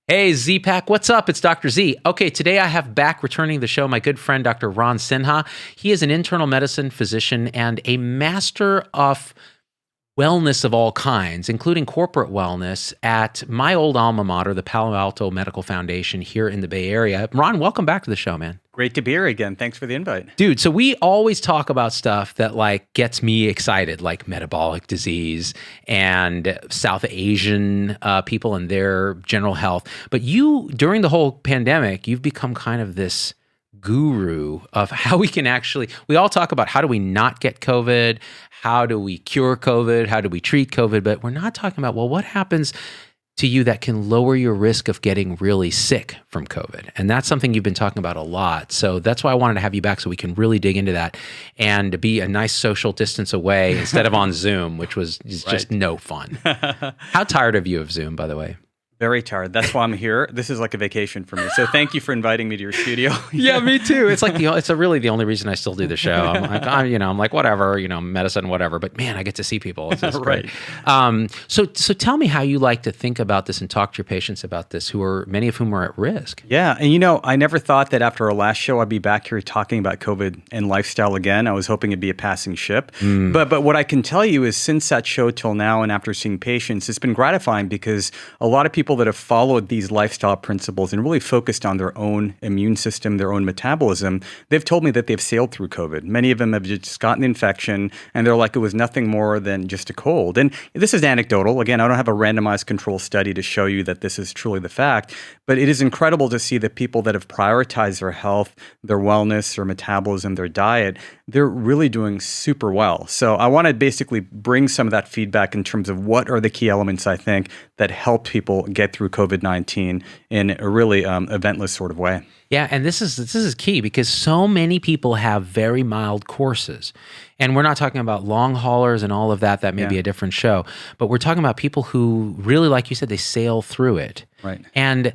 Hey, Z-Pack, what's up? It's Dr. Z. Okay, today I have back returning the show my good friend, Dr. Ron Sinha. He is an internal medicine physician and a master of wellness of all kinds, including corporate wellness at my old alma mater, the Palo Alto Medical Foundation here in the Bay Area. Ron, welcome back to the show, man. Great to be here again. Thanks for the invite. Dude, so we always talk about stuff that gets me excited, like metabolic disease and South Asian people and their general health. But you, during the whole pandemic, you've become kind of this guru of how we can we all talk about how do we not get COVID, how do we cure COVID, how do we treat COVID, but we're not talking about, well, what happens to you that can lower your risk of getting really sick from COVID. And that's something you've been talking about a lot. So that's why I wanted to have you back so we can really dig into that and be a nice social distance away instead of on Zoom, which was just no fun. How tired are you of Zoom, by the way? Very tired. That's why I'm here. This is like a vacation for me. So thank you for inviting me to your studio. Yeah, me too. It's like it's really the only reason I still do the show. I'm like whatever, medicine, whatever. But man, I get to see people. It's just great. So tell me how you like to think about this and talk to your patients about this, many of whom are at risk. Yeah, and I never thought that after our last show I'd be back here talking about COVID and lifestyle again. I was hoping it'd be a passing ship. But what I can tell you is since that show till now, and after seeing patients, it's been gratifying because a lot of people that have followed these lifestyle principles and really focused on their own immune system, their own metabolism, they've told me that they've sailed through COVID. Many of them have just gotten the infection and they're like, it was nothing more than just a cold. And this is anecdotal. Again, I don't have a randomized control study to show you that this is truly the fact, but it is incredible to see that people that have prioritized their health, their wellness, their metabolism, their diet, they're really doing super well. So I want to basically bring some of that feedback in terms of what are the key elements, I think, that help people get through COVID-19 in a really eventless sort of way. Yeah, and this is key because so many people have very mild courses. And we're not talking about long haulers and all of that. That may be a different show. But we're talking about people who really, like you said, they sail through it. Right. And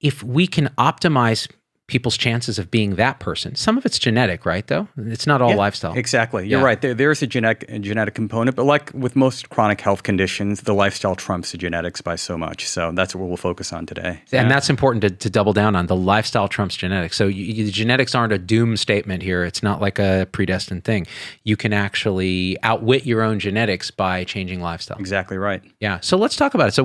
if we can optimize people's chances of being that person. Some of it's genetic, right, though? It's not all lifestyle. Exactly. You're right. There's a genetic component, but like with most chronic health conditions, the lifestyle trumps the genetics by so much. So that's what we'll focus on today. And that's important to double down on. The lifestyle trumps genetics. So the genetics aren't a doom statement here. It's not like a predestined thing. You can actually outwit your own genetics by changing lifestyle. Exactly right. Yeah. So let's talk about it. So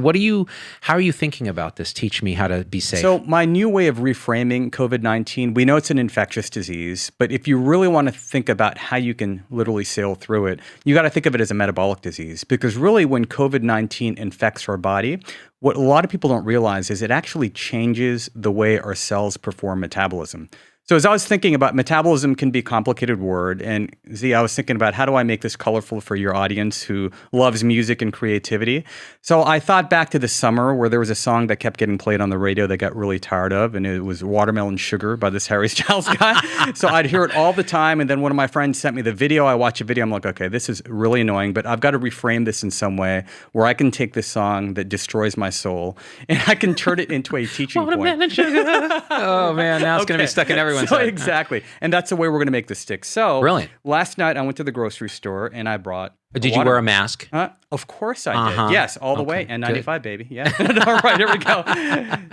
how are you thinking about this? Teach me how to be safe. So my new way of reframing COVID-19, we know it's an infectious disease, but if you really want to think about how you can literally sail through it, you got to think of it as a metabolic disease. Because really when COVID-19 infects our body, what a lot of people don't realize is it actually changes the way our cells perform metabolism. So as I was thinking about metabolism can be a complicated word, and Z, I was thinking about how do I make this colorful for your audience who loves music and creativity. So I thought back to the summer where there was a song that kept getting played on the radio that I got really tired of, and it was Watermelon Sugar by this Harry Styles guy. So I'd hear it all the time, and then one of my friends sent me the video. I watch a video, I'm like, okay, this is really annoying, but I've got to reframe this in some way where I can take this song that destroys my soul, and I can turn it into a teaching point. Watermelon Sugar. Oh man, now it's going to be stuck in everyone's head. Exactly. And that's the way we're going to make this stick. So brilliant. Last night I went to the grocery store and I brought Did you wear a mask? Of course I did. Yes, all the way. N95, baby. Yeah. All right, here we go.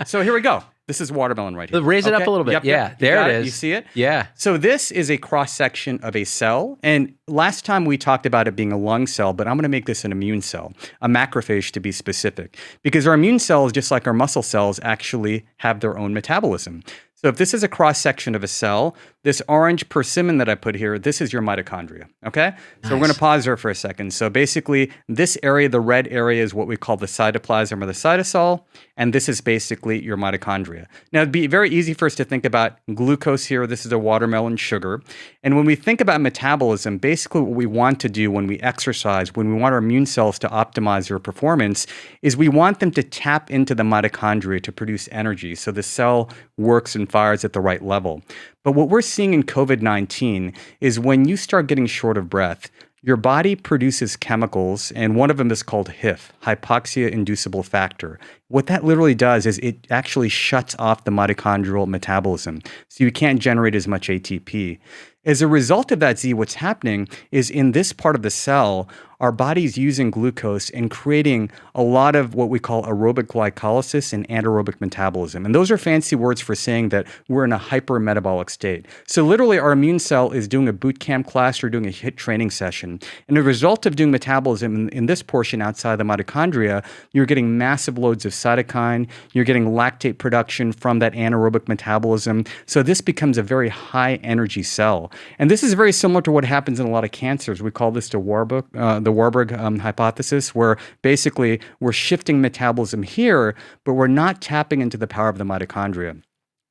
So here we go. This is watermelon right here. Raise it up a little bit. Yep. There it is. You see it? Yeah. So this is a cross-section of a cell. And last time we talked about it being a lung cell, but I'm going to make this an immune cell, a macrophage to be specific. Because our immune cells, just like our muscle cells, actually have their own metabolism. So if this is a cross-section of a cell, this orange persimmon that I put here, this is your mitochondria, okay? So we're going to pause there for a second. So basically, this area, the red area, is what we call the cytoplasm or the cytosol, and this is basically your mitochondria. Now, it'd be very easy for us to think about glucose here. This is a watermelon sugar. And when we think about metabolism, basically what we want to do when we exercise, when we want our immune cells to optimize their performance, is we want them to tap into the mitochondria to produce energy so the cell works and fires at the right level. But what we're seeing in COVID-19 is when you start getting short of breath, your body produces chemicals, and one of them is called HIF, hypoxia-inducible factor. What that literally does is it actually shuts off the mitochondrial metabolism, so you can't generate as much ATP. As a result of that, Z, what's happening is in this part of the cell, our body's using glucose and creating a lot of what we call aerobic glycolysis and anaerobic metabolism. And those are fancy words for saying that we're in a hypermetabolic state. So literally our immune cell is doing a boot camp class or doing a HIIT training session. And the result of doing metabolism in this portion outside the mitochondria, you're getting massive loads of cytokine, you're getting lactate production from that anaerobic metabolism. So this becomes a very high energy cell. And this is very similar to what happens in a lot of cancers. We call this the Warburg hypothesis, where basically we're shifting metabolism here, but we're not tapping into the power of the mitochondria.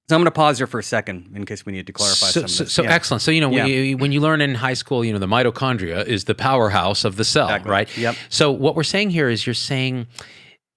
So I'm going to pause here for a second in case we need to clarify some of this. So excellent. So, when you learn in high school, the mitochondria is the powerhouse of the cell, Exactly. right? Yep. So what we're saying here is you're saying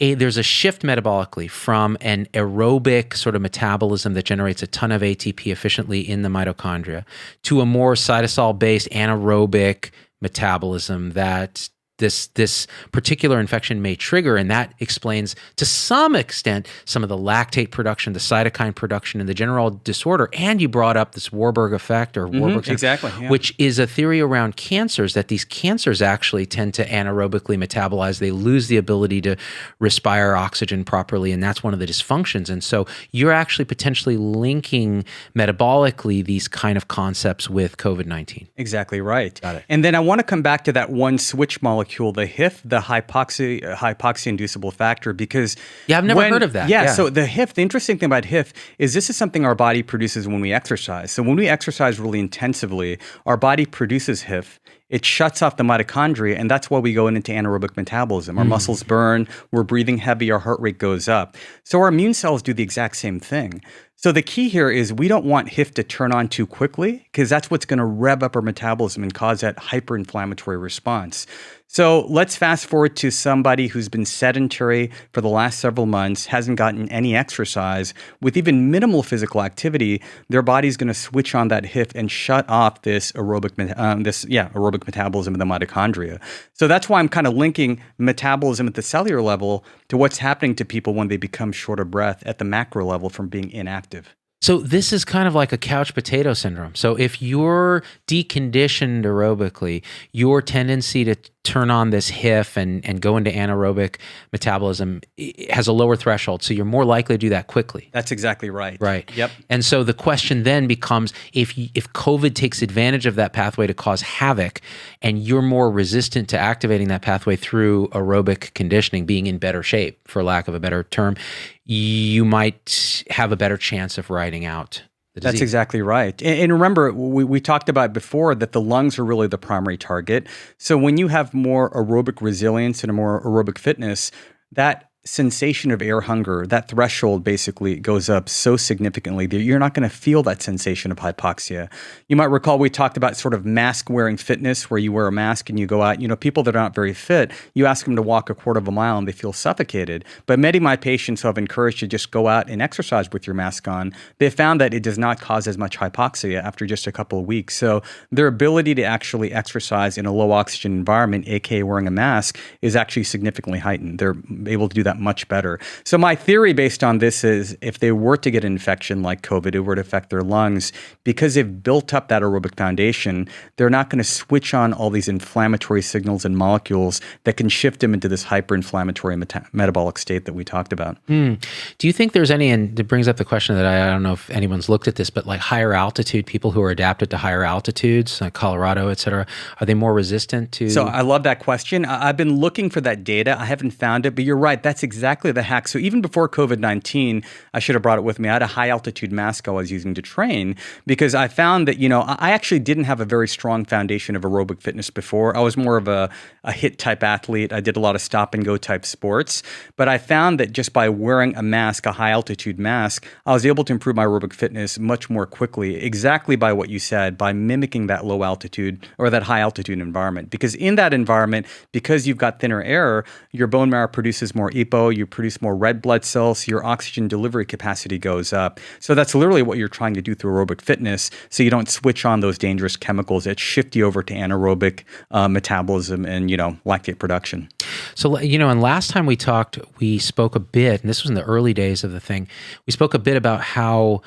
there's a shift metabolically from an aerobic sort of metabolism that generates a ton of ATP efficiently in the mitochondria to a more cytosol-based anaerobic metabolism that this particular infection may trigger, and that explains to some extent some of the lactate production, the cytokine production, and the general disorder. And you brought up this Warburg effect or Warburg syndrome, exactly, yeah. which is a theory around cancers, that these cancers actually tend to anaerobically metabolize. They lose the ability to respire oxygen properly, and that's one of the dysfunctions. And so you're actually potentially linking metabolically these kind of concepts with COVID-19. Exactly right. Got it. And then I want to come back to that one switch molecule, the HIF, the hypoxia-inducible factor, because I've never heard of that. Yeah, so the HIF, the interesting thing about HIF is this is something our body produces when we exercise. So when we exercise really intensively, our body produces HIF. It shuts off the mitochondria, and that's why we go into anaerobic metabolism. Our muscles burn, we're breathing heavy, our heart rate goes up. So our immune cells do the exact same thing. So the key here is we don't want HIF to turn on too quickly, because that's what's going to rev up our metabolism and cause that hyperinflammatory response. So let's fast forward to somebody who's been sedentary for the last several months, hasn't gotten any exercise. With even minimal physical activity, their body's going to switch on that HIF and shut off this aerobic metabolism of the mitochondria. So that's why I'm kind of linking metabolism at the cellular level to what's happening to people when they become short of breath at the macro level from being inactive. So this is kind of like a couch potato syndrome. So if you're deconditioned aerobically, your tendency to turn on this HIF and go into anaerobic metabolism has a lower threshold. So you're more likely to do that quickly. That's exactly right. Right. Yep. And so the question then becomes, if COVID takes advantage of that pathway to cause havoc, and you're more resistant to activating that pathway through aerobic conditioning, being in better shape, for lack of a better term, you might have a better chance of riding out the disease. That's exactly right. And remember, we talked about before that the lungs are really the primary target. So when you have more aerobic resilience and a more aerobic fitness, that sensation of air hunger, that threshold basically goes up so significantly that you're not going to feel that sensation of hypoxia. You might recall we talked about sort of mask wearing fitness, where you wear a mask and you go out. People that are not very fit, you ask them to walk a quarter of a mile and they feel suffocated. But many of my patients who I've encouraged to just go out and exercise with your mask on, they found that it does not cause as much hypoxia after just a couple of weeks. So their ability to actually exercise in a low oxygen environment, aka wearing a mask, is actually significantly heightened. They're able to do that much better. So my theory based on this is, if they were to get an infection like COVID, it were to affect their lungs, because they've built up that aerobic foundation, they're not going to switch on all these inflammatory signals and molecules that can shift them into this hyperinflammatory metabolic state that we talked about. Do you think there's any, and it brings up the question that I don't know if anyone's looked at this, but like higher altitude, people who are adapted to higher altitudes, like Colorado, et cetera, are they more resistant to? So I love that question. I've been looking for that data. I haven't found it, but you're right. That's exactly the hack. So even before COVID-19, I should have brought it with me. I had a high altitude mask I was using to train, because I found that, I actually didn't have a very strong foundation of aerobic fitness before. I was more of a HIIT type athlete. I did a lot of stop and go type sports, but I found that just by wearing a mask, a high altitude mask, I was able to improve my aerobic fitness much more quickly, exactly by what you said, by mimicking that low altitude or that high altitude environment. Because in that environment, because you've got thinner air, your bone marrow produces more EPO, you produce more red blood cells, so your oxygen delivery capacity goes up. So that's literally what you're trying to do through aerobic fitness, so you don't switch on those dangerous chemicals that shift you over to anaerobic metabolism and, lactate production. So, and last time we talked, we spoke a bit, and this was in the early days of the thing, we spoke a bit about how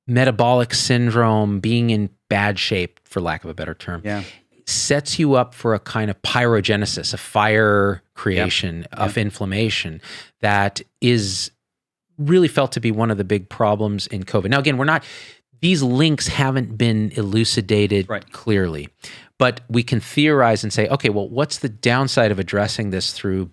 metabolic syndrome, being in bad shape, for lack of a better term, sets you up for a kind of pyrogenesis, a fire creation of inflammation that is really felt to be one of the big problems in COVID. Now, again, these links haven't been elucidated clearly, but we can theorize and say, okay, well, what's the downside of addressing this through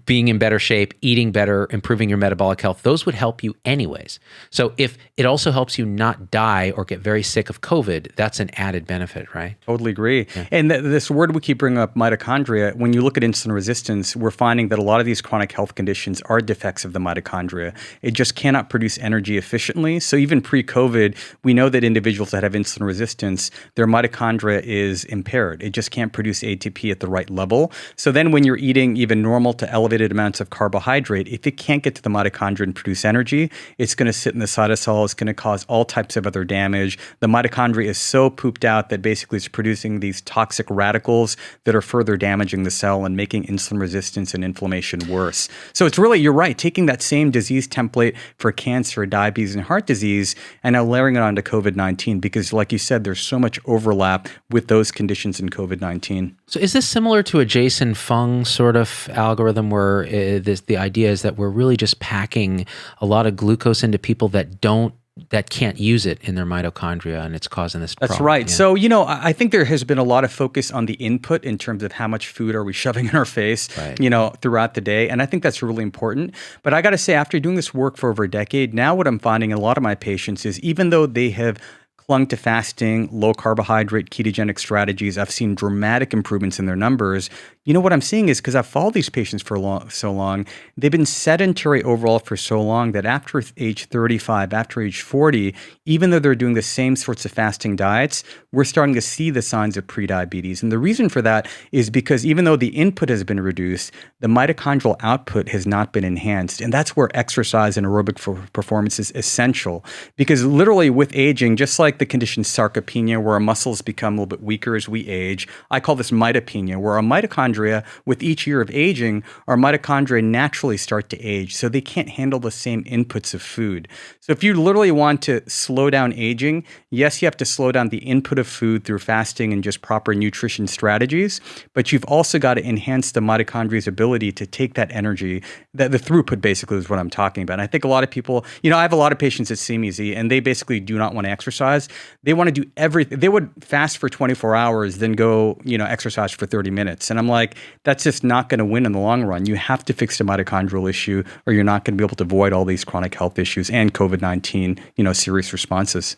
being in better shape, eating better, improving your metabolic health? Those would help you anyways. So if it also helps you not die or get very sick of COVID, that's an added benefit, right? Totally agree. Yeah. And this word we keep bringing up, mitochondria, when you look at insulin resistance, we're finding that a lot of these chronic health conditions are defects of the mitochondria. It just cannot produce energy efficiently. So even pre-COVID, we know that individuals that have insulin resistance, their mitochondria is impaired. It just can't produce ATP at the right level. So then when you're eating even normal to elevated amounts of carbohydrate, if it can't get to the mitochondria and produce energy, it's going to sit in the cytosol. It's going to cause all types of other damage. The mitochondria is so pooped out that basically it's producing these toxic radicals that are further damaging the cell and making insulin resistance and inflammation worse. So it's really, you're right, taking that same disease template for cancer, diabetes, and heart disease, and now layering it onto COVID-19, because like you said, there's so much overlap with those conditions in COVID-19. So is this similar to a Jason Fung sort of algorithm where the idea is that we're really just packing a lot of glucose into people that can't use it in their mitochondria, and it's causing this problem? That's right. Yeah. So, I think there has been a lot of focus on the input in terms of how much food are we shoving in our face, throughout the day. And I think that's really important. But I got to say, after doing this work for over a decade, now what I'm finding in a lot of my patients is even though they have clung to fasting, low carbohydrate, ketogenic strategies, I've seen dramatic improvements in their numbers. What I'm seeing is because I've followed these patients for so long, they've been sedentary overall for so long that after age 35, after age 40, even though they're doing the same sorts of fasting diets, we're starting to see the signs of prediabetes. And the reason for that is because even though the input has been reduced, the mitochondrial output has not been enhanced. And that's where exercise and aerobic performance is essential. Because literally with aging, just like the condition sarcopenia, where our muscles become a little bit weaker as we age, I call this mitopenia, where our mitochondria, with each year of aging, our mitochondria naturally start to age, so they can't handle the same inputs of food. So if you literally want to slow down aging, yes, you have to slow down the input of food through fasting and just proper nutrition strategies, but you've also got to enhance the mitochondria's ability to take that energy, the throughput basically is what I'm talking about. And I think a lot of people, I have a lot of patients that see me, Z, and they basically do not want to exercise. They want to do everything. They would fast for 24 hours, then go, exercise for 30 minutes. And I'm like, that's just not going to win in the long run. You have to fix the mitochondrial issue, or you're not going to be able to avoid all these chronic health issues and COVID-19, serious responses.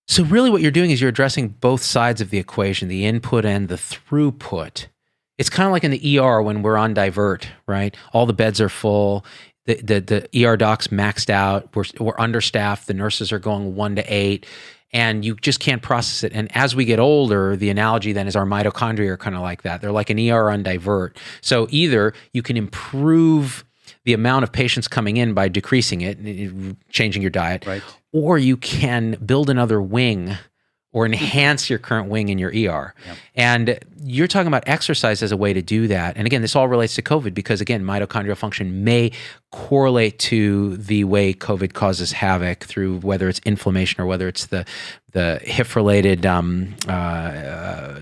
So really what you're doing is you're addressing both sides of the equation, the input and the throughput. It's kind of like in the ER when we're on divert, right? All the beds are full. The ER docs maxed out. We're understaffed. The nurses are going 1 to 8. And you just can't process it. And as we get older, the analogy then is our mitochondria are kind of like that. They're like an ER on divert. So either you can improve the amount of patients coming in by decreasing it, changing your diet, right, or you can build another wing or enhance your current wing in your ER. Yep. And you're talking about exercise as a way to do that. And again, this all relates to COVID because, again, mitochondrial function may correlate to the way COVID causes havoc through whether it's inflammation or whether it's the HIF-related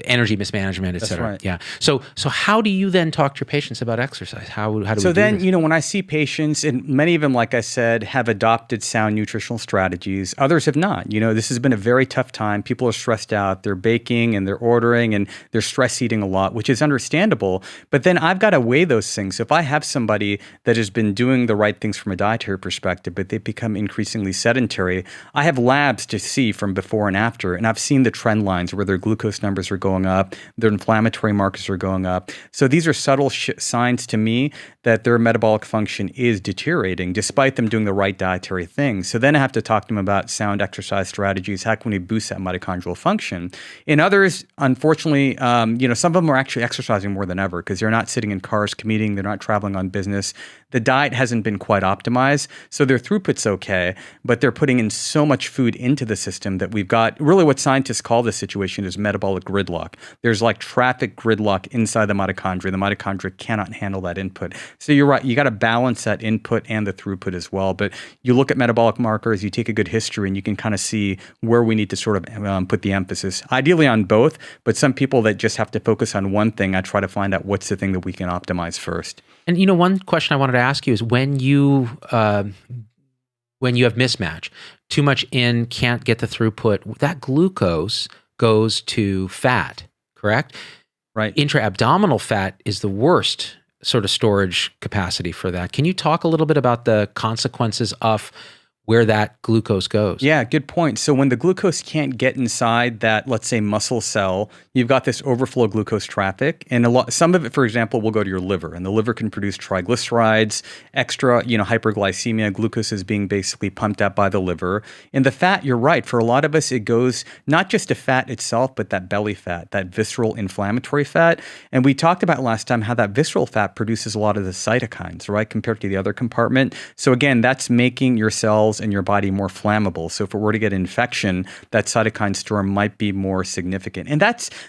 energy mismanagement, et cetera. Right. Yeah. So how do you then talk to your patients about exercise? How do we do then, this? When I see patients, and many of them, like I said, have adopted sound nutritional strategies, others have not. This has been a very tough time. People are stressed out. They're baking and they're ordering and they're stress eating a lot, which is understandable. But then I've got to weigh those things. If I have somebody that has been doing the right things from a dietary perspective, but they've become increasingly sedentary, I have labs to see from before and after, and I've seen the trend lines where their glucose numbers are going up, their inflammatory markers are going up. So these are subtle signs to me that their metabolic function is deteriorating despite them doing the right dietary things. So then I have to talk to them about sound exercise strategies. How can we boost that mitochondrial function? In others, unfortunately, some of them are actually exercising more than ever because they're not sitting in cars commuting, they're not traveling on business, the diet hasn't been quite optimized. So their throughput's okay, but they're putting in so much food into the system that we've got really what scientists call this situation is metabolic gridlock. There's like traffic gridlock inside the mitochondria. The mitochondria cannot handle that input. So you're right. You got to balance that input and the throughput as well. But you look at metabolic markers, you take a good history, and you can kind of see where we need to sort of put the emphasis. Ideally on both, but some people that just have to focus on one thing, I try to find out what's the thing that we can optimize first. And one question I wanted to ask you is when you have mismatch, too much in, can't get the throughput, that glucose goes to fat, correct? Right. Intra-abdominal fat is the worst sort of storage capacity for that. Can you talk a little bit about the consequences of where that glucose goes? Yeah, good point. So when the glucose can't get inside that, let's say, muscle cell, you've got this overflow glucose traffic, and some of it, for example, will go to your liver, and the liver can produce triglycerides, extra, hyperglycemia. Glucose is being basically pumped out by the liver. And the fat, you're right. For a lot of us, it goes not just to fat itself, but that belly fat, that visceral inflammatory fat. And we talked about last time how that visceral fat produces a lot of the cytokines, right, compared to the other compartment. So again, that's making your cells in your body more flammable. So if it were to get infection, that cytokine storm might be more significant. And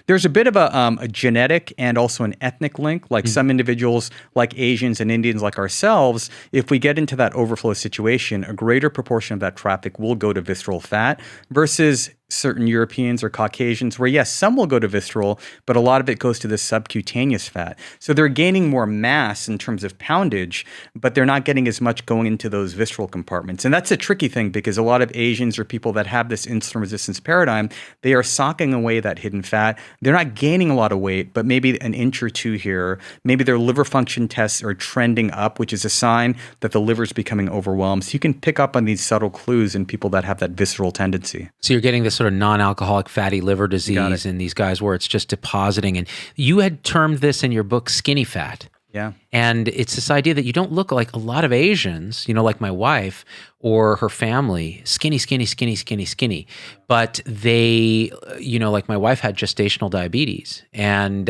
there's a bit of a genetic and also an ethnic link. Like some individuals, like Asians and Indians like ourselves, if we get into that overflow situation, a greater proportion of that traffic will go to visceral fat versus certain Europeans or Caucasians where, yes, some will go to visceral, but a lot of it goes to the subcutaneous fat. So they're gaining more mass in terms of poundage, but they're not getting as much going into those visceral compartments. And that's a tricky thing because a lot of Asians or people that have this insulin resistance paradigm, they are socking away that hidden fat. They're not gaining a lot of weight, but maybe an inch or two here. Maybe their liver function tests are trending up, which is a sign that the liver is becoming overwhelmed. So you can pick up on these subtle clues in people that have that visceral tendency. So you're getting this sort of non-alcoholic fatty liver disease in these guys where it's just depositing. And you had termed this in your book skinny fat. Yeah. And it's this idea that you don't look like a lot of Asians, like my wife or her family, skinny, skinny, skinny, skinny, skinny. But they, like my wife had gestational diabetes. And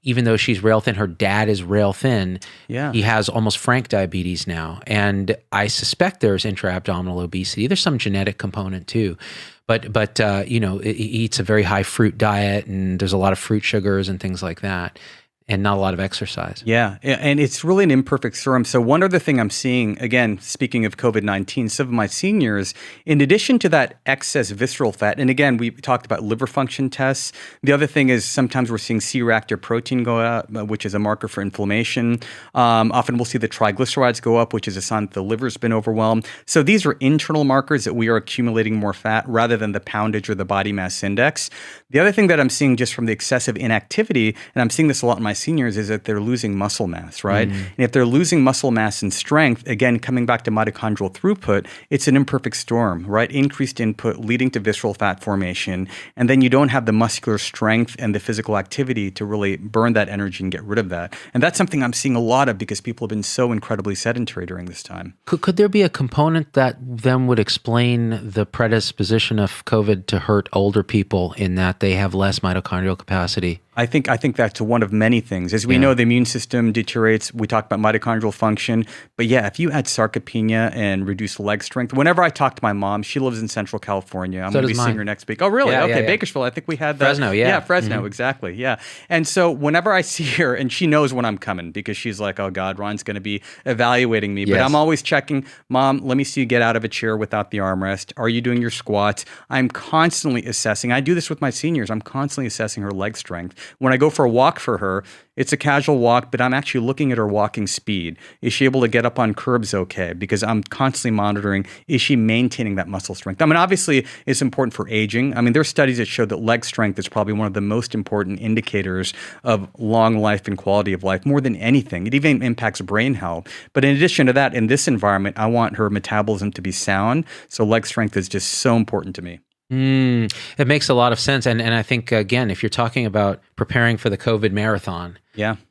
even though she's rail thin, her dad is rail thin. Yeah. He has almost frank diabetes now. And I suspect there's intra-abdominal obesity. There's some genetic component too. But he eats a very high fruit diet and there's a lot of fruit sugars and things like that. And not a lot of exercise. Yeah, and it's really an imperfect serum. So one other thing I'm seeing, again, speaking of COVID-19, some of my seniors, in addition to that excess visceral fat, and again, we talked about liver function tests. The other thing is sometimes we're seeing C-reactive protein go up, which is a marker for inflammation. Often we'll see the triglycerides go up, which is a sign that the liver's been overwhelmed. So these are internal markers that we are accumulating more fat rather than the poundage or the body mass index. The other thing that I'm seeing just from the excessive inactivity, and I'm seeing this a lot in my seniors, is that they're losing muscle mass, right? And if they're losing muscle mass and strength, again, coming back to mitochondrial throughput, it's an imperfect storm, right? Increased input leading to visceral fat formation. And then you don't have the muscular strength and the physical activity to really burn that energy and get rid of that. And that's something I'm seeing a lot of because people have been so incredibly sedentary during this time. Could there be a component that then would explain the predisposition of COVID to hurt older people in that they have less mitochondrial capacity? I think that's one of many things. As we know, the immune system deteriorates. We talk about mitochondrial function. But yeah, if you add sarcopenia and reduced leg strength, whenever I talk to my mom, she lives in Central California. I'm going to be seeing her next week. Oh, really? Okay, Bakersfield. I think we had that. Fresno, yeah. Yeah, Fresno, exactly. Yeah. And so whenever I see her, and she knows when I'm coming because she's like, oh God, Ron's going to be evaluating me. But I'm always checking, Mom, let me see you get out of a chair without the armrest. Are you doing your squats? I'm constantly assessing. I do this with my seniors. I'm constantly assessing her leg strength. When I go for a walk for her, it's a casual walk, but I'm actually looking at her walking speed. Is she able to get up on curbs okay? Because I'm constantly monitoring, is she maintaining that muscle strength? I mean, obviously, it's important for aging. I mean, there are studies that show that leg strength is probably one of the most important indicators of long life and quality of life, more than anything. It even impacts brain health. But in addition to that, in this environment, I want her metabolism to be sound. So leg strength is just so important to me. It makes a lot of sense. And I think, again, if you're talking about preparing for the COVID marathon,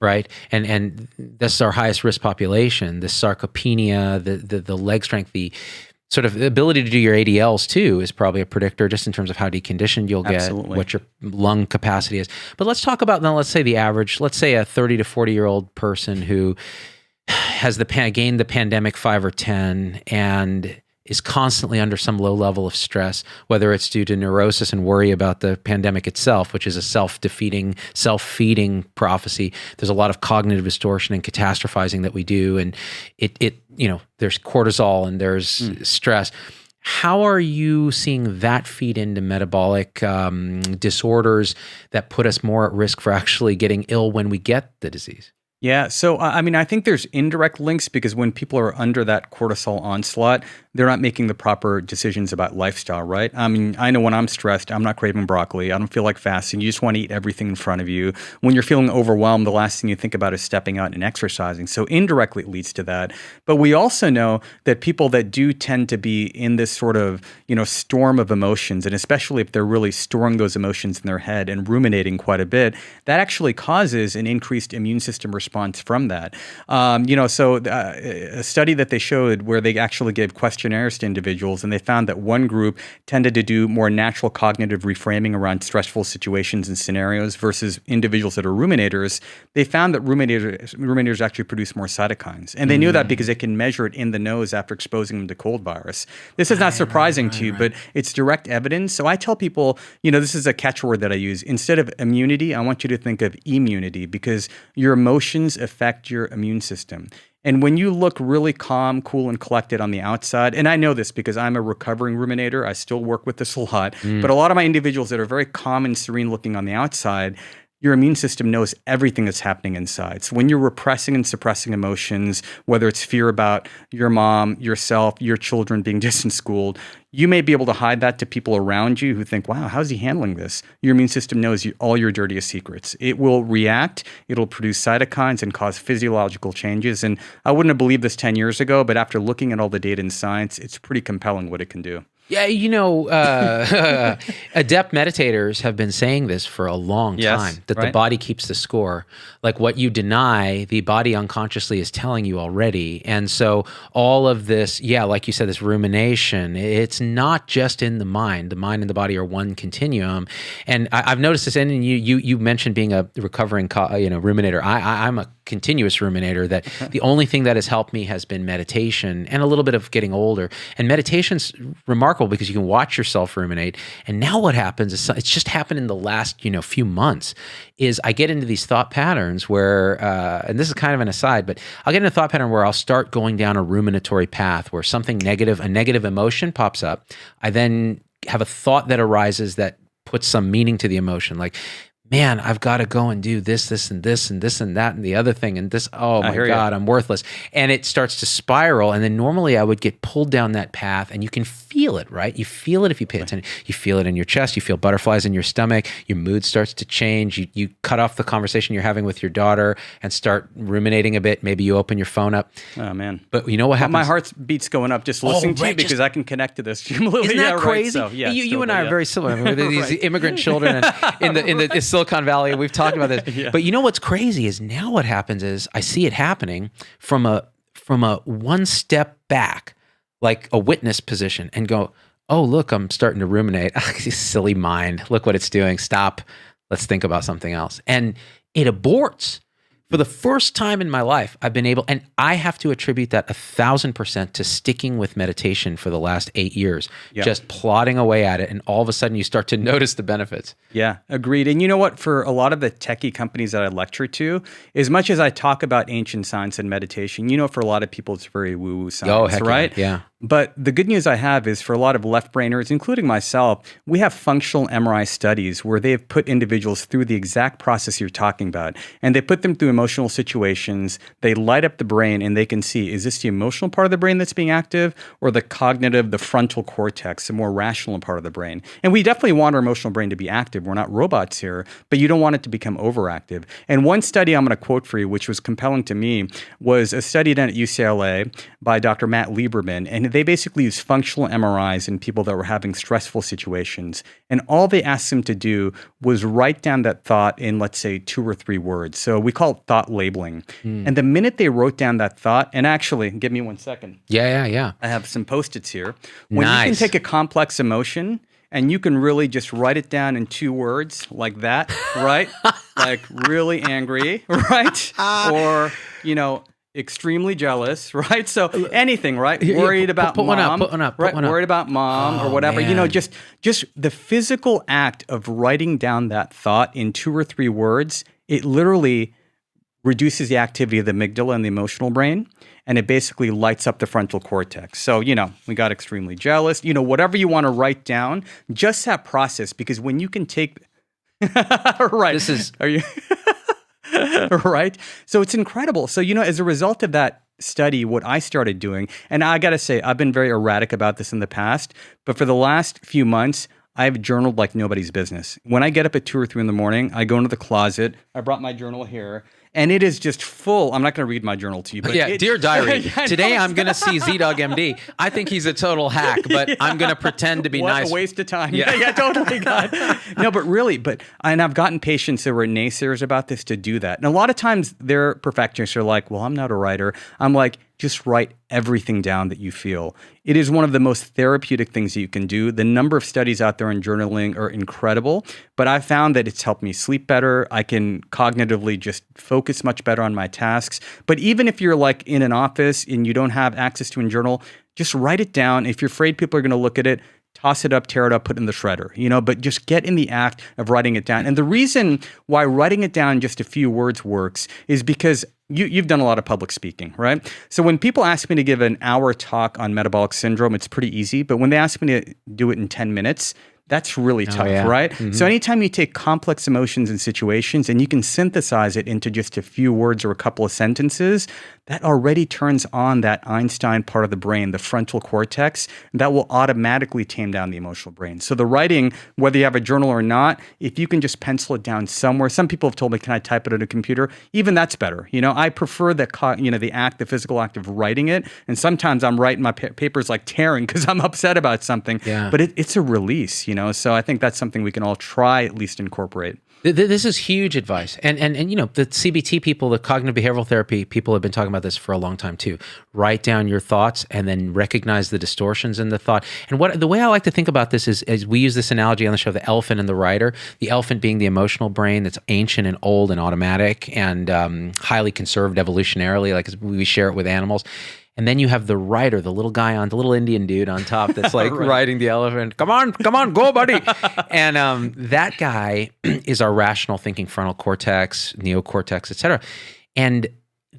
right? And this is our highest risk population, the sarcopenia, the leg strength, the sort of the ability to do your ADLs too is probably a predictor just in terms of how deconditioned you'll get, what your lung capacity is. But let's talk about now, let's say the average, let's say a 30 to 40-year-old person who has gained the pandemic 5 or 10 and is constantly under some low level of stress, whether it's due to neurosis and worry about the pandemic itself, which is a self-defeating, self-feeding prophecy. There's a lot of cognitive distortion and catastrophizing that we do, and there's cortisol and there's stress. How are you seeing that feed into metabolic disorders that put us more at risk for actually getting ill when we get the disease? Yeah. So, I think there's indirect links because when people are under that cortisol onslaught, they're not making the proper decisions about lifestyle, right? I mean, I know when I'm stressed, I'm not craving broccoli. I don't feel like fasting. You just want to eat everything in front of you. When you're feeling overwhelmed, the last thing you think about is stepping out and exercising. So indirectly it leads to that. But we also know that people that do tend to be in this sort of, storm of emotions, and especially if they're really storing those emotions in their head and ruminating quite a bit, that actually causes an increased immune system response from that. A study that they showed where they actually gave questionnaires to individuals, and they found that one group tended to do more natural cognitive reframing around stressful situations and scenarios versus individuals that are ruminators. They found that ruminators actually produce more cytokines. And they knew that because they can measure it in the nose after exposing them to cold virus. This is not surprising to you, but it's direct evidence. So I tell people, this is a catchword that I use. Instead of immunity, I want you to think of immunity because your emotions affect your immune system. And when you look really calm, cool, and collected on the outside, and I know this because I'm a recovering ruminator, I still work with this a lot, but a lot of my individuals that are very calm and serene looking on the outside, your immune system knows everything that's happening inside. So when you're repressing and suppressing emotions, whether it's fear about your mom, yourself, your children being distant schooled, you may be able to hide that to people around you who think, wow, how's he handling this? Your immune system knows all your dirtiest secrets. It will react, it'll produce cytokines and cause physiological changes. And I wouldn't have believed this 10 years ago, but after looking at all the data in science, it's pretty compelling what it can do. Yeah, adept meditators have been saying this for a long time, that the body keeps the score. Like what you deny, the body unconsciously is telling you already. And so all of this, like you said, this rumination, it's not just in the mind. The mind and the body are one continuum. And I've noticed this, and you mentioned being a recovering ruminator. I'm a continuous ruminator, that the only thing that has helped me has been meditation and a little bit of getting older. And meditation's remarkable because you can watch yourself ruminate. And now what happens is, it's just happened in the last few months, is I get into these thought patterns where, and this is kind of an aside, but I'll get in a thought pattern where I'll start going down a ruminatory path where something negative, a negative emotion pops up. I then have a thought that arises that puts some meaning to the emotion, like, man, I've got to go and do this, and this, and this, and that, and the other thing, and this, oh my God, I'm worthless. And it starts to spiral. And then normally I would get pulled down that path, and you can feel it, right? You feel it if you pay attention. You feel it in your chest. You feel butterflies in your stomach. Your mood starts to change. You cut off the conversation you're having with your daughter and start ruminating a bit. Maybe you open your phone up. Oh, man. But you know what happens? My heart's going up just listening to you because I can connect to this. Isn't that crazy? Right, so, you and I are very similar. I mean, these immigrant children in the Silicon Valley. We've talked about this. But you know what's crazy is now what happens is I see it happening from a one step back, like a witness position, and go, oh, look, I'm starting to ruminate. Silly mind. Look what it's doing. Stop. Let's think about something else. And it aborts. For the first time in my life, I've been able, and I have to attribute that 1,000% to sticking with meditation for the last 8 years, just plodding away at it. And all of a sudden you start to notice the benefits. Yeah, agreed. And you know what? For a lot of the techie companies that I lecture to, as much as I talk about ancient science and meditation, for a lot of people, it's very woo-woo science, right? Yeah. But the good news I have is for a lot of left-brainers, including myself, we have functional MRI studies where they have put individuals through the exact process you're talking about. And they put them through emotional situations. They light up the brain and they can see, is this the emotional part of the brain that's being active or the cognitive, the frontal cortex, the more rational part of the brain? And we definitely want our emotional brain to be active. We're not robots here, but you don't want it to become overactive. And one study I'm going to quote for you, which was compelling to me, was a study done at UCLA by Dr. Matt Lieberman. And they basically used functional MRIs in people that were having stressful situations. And all they asked them to do was write down that thought in, let's say, 2 or 3 words. So we call it thought labeling. And the minute they wrote down that thought, and actually, give me 1 second. Yeah. I have some Post-its here. When Nice. you can take a complex emotion and you can really just write it down in 2 words like that, right? Like really angry, right? Or, extremely jealous, right? So anything, right? Worried about put mom, one up, put one up, put right? one up. Worried about mom or whatever. You know, man. just the physical act of writing down that thought in 2 or 3 words, it literally reduces the activity of the amygdala and the emotional brain, and it basically lights up the frontal cortex. So, you know, we got extremely jealous. You know, whatever you want to write down, just that process, because when you can take right. This is Are you right? So it's incredible. So, you know, as a result of that study, what I started doing, and I got to say, I've been very erratic about this in the past, but for the last few months, I've journaled like nobody's business. When I get up at 2 or 3 in the morning, I go into the closet. I brought my journal here, and it is just full. I'm not going to read my journal to you, but yeah, dear diary. Yeah, Today no, I'm going to see ZDogg MD. I think he's a total hack, but I'm going to pretend to be what nice. a waste of time. Yeah. Yeah, totally. God. No, but really, and I've gotten patients that were naysayers about this to do that. And a lot of times they're perfectionists. They're like, well, I'm not a writer. I'm like, just write everything down that you feel. It is one of the most therapeutic things that you can do. The number of studies out there in journaling are incredible, but I've found that it's helped me sleep better. I can cognitively just focus much better on my tasks. But even if you're like in an office and you don't have access to a journal, just write it down. If you're afraid people are going to look at it, toss it up, tear it up, put it in the shredder, you know, but just get in the act of writing it down. And the reason why writing it down in just a few words works is because you've done a lot of public speaking, right? So when people ask me to give an hour talk on metabolic syndrome, it's pretty easy. But when they ask me to do it in 10 minutes, that's really tough, yeah. right? Mm-hmm. So anytime you take complex emotions and situations and you can synthesize it into just a few words or a couple of sentences, that already turns on that Einstein part of the brain, the frontal cortex, that will automatically tame down the emotional brain. So the writing, whether you have a journal or not, if you can just pencil it down somewhere, some people have told me, can I type it on a computer? Even that's better. You know, I prefer the physical act of writing it. And sometimes I'm writing my papers like tearing because I'm upset about something. Yeah. But it's a release, you know? So I think that's something we can all try at least incorporate. This is huge advice. And you know, the CBT people, the cognitive behavioral therapy people have been talking about this for a long time too. Write down your thoughts and then recognize the distortions in the thought. And the way I like to think about this is we use this analogy on the show, the elephant and the rider. The elephant being the emotional brain that's ancient and old and automatic and highly conserved evolutionarily, like we share it with animals. And then you have the rider, the little Indian dude on top that's like Right. riding the elephant. Come on, go, buddy. And that guy is our rational thinking frontal cortex, neocortex, et cetera. And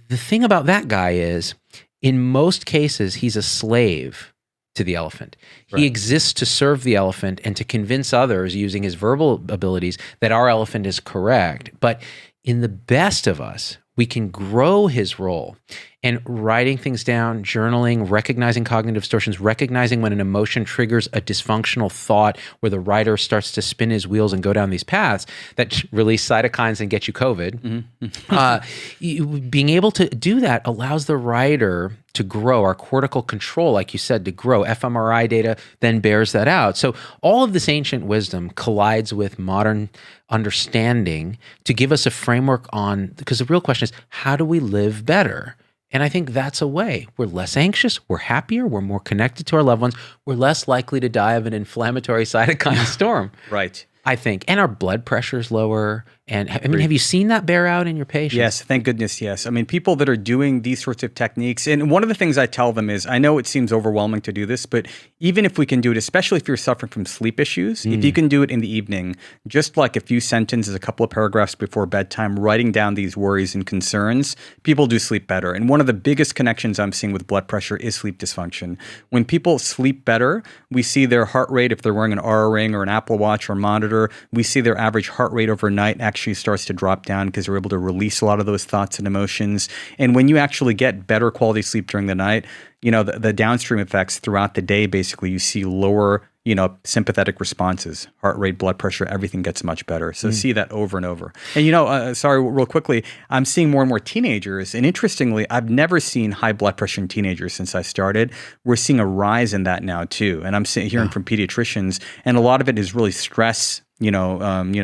the thing about that guy is, in most cases, he's a slave to the elephant. He Right. exists to serve the elephant and to convince others using his verbal abilities that our elephant is correct. But in the best of us, we can grow his role. And writing things down, journaling, recognizing cognitive distortions, recognizing when an emotion triggers a dysfunctional thought where the writer starts to spin his wheels and go down these paths that release cytokines and get you COVID. Mm-hmm. Being able to do that allows the writer to grow, our cortical control, like you said, to grow. fMRI data then bears that out. So all of this ancient wisdom collides with modern understanding to give us a framework on, because the real question is, how do we live better? And I think that's a way. We're less anxious, we're happier, we're more connected to our loved ones, we're less likely to die of an inflammatory cytokine storm. Right. I think. And our blood pressure is lower. And I mean, have you seen that bear out in your patients? Yes, thank goodness, yes. I mean, people that are doing these sorts of techniques, and one of the things I tell them is, I know it seems overwhelming to do this, but even if we can do it, especially if you're suffering from sleep issues, if you can do it in the evening, just like a few sentences, a couple of paragraphs before bedtime, writing down these worries and concerns, people do sleep better. And one of the biggest connections I'm seeing with blood pressure is sleep dysfunction. When people sleep better, we see their heart rate, if they're wearing an Oura Ring or an Apple Watch or monitor, we see their average heart rate overnight actually starts to drop down because they're able to release a lot of those thoughts and emotions. And when you actually get better quality sleep during the night, you know, the downstream effects throughout the day, basically you see lower, you know, sympathetic responses, heart rate, blood pressure, everything gets much better. So see that over and over. And, you know, sorry, real quickly, I'm seeing more and more teenagers. And interestingly, I've never seen high blood pressure in teenagers since I started. We're seeing a rise in that now too. And I'm hearing from pediatricians, and a lot of it is really stress,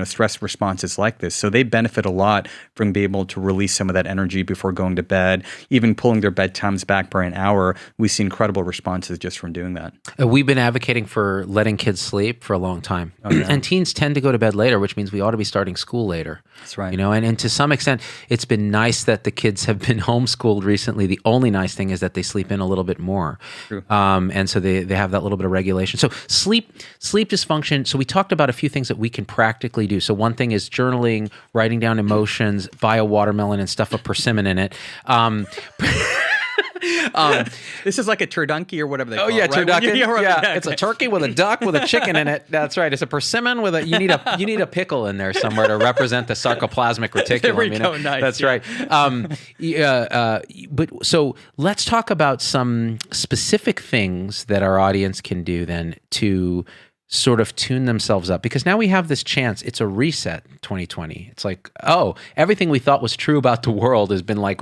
stress responses like this. So they benefit a lot from being able to release some of that energy before going to bed, even pulling their bedtimes back by an hour. We see incredible responses just from doing that. We've been advocating for letting kids sleep for a long time. And teens tend to go to bed later, which means we ought to be starting school later. That's right. And to some extent, it's been nice that the kids have been homeschooled recently. The only nice thing is that they sleep in a little bit more. True. And so they have that little bit of regulation. So sleep dysfunction. So we talked about a few things that we can practically do. So one thing is journaling, writing down emotions, buy a watermelon and stuff a persimmon in it. This is like a turducken or whatever they call it. Yeah, right? turducken. Yeah, It's a turkey with a duck with a chicken in it. That's right. It's a persimmon with you need a pickle in there somewhere to represent the sarcoplasmic reticulum. There we go. Nice. That's right. But so let's talk about some specific things that our audience can do then to sort of tune themselves up, because now we have this chance. It's a reset 2020. It's like, oh, everything we thought was true about the world has been like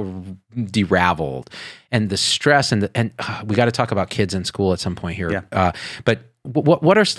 deraveled, and the stress and we got to talk about kids in school at some point here. Yeah. But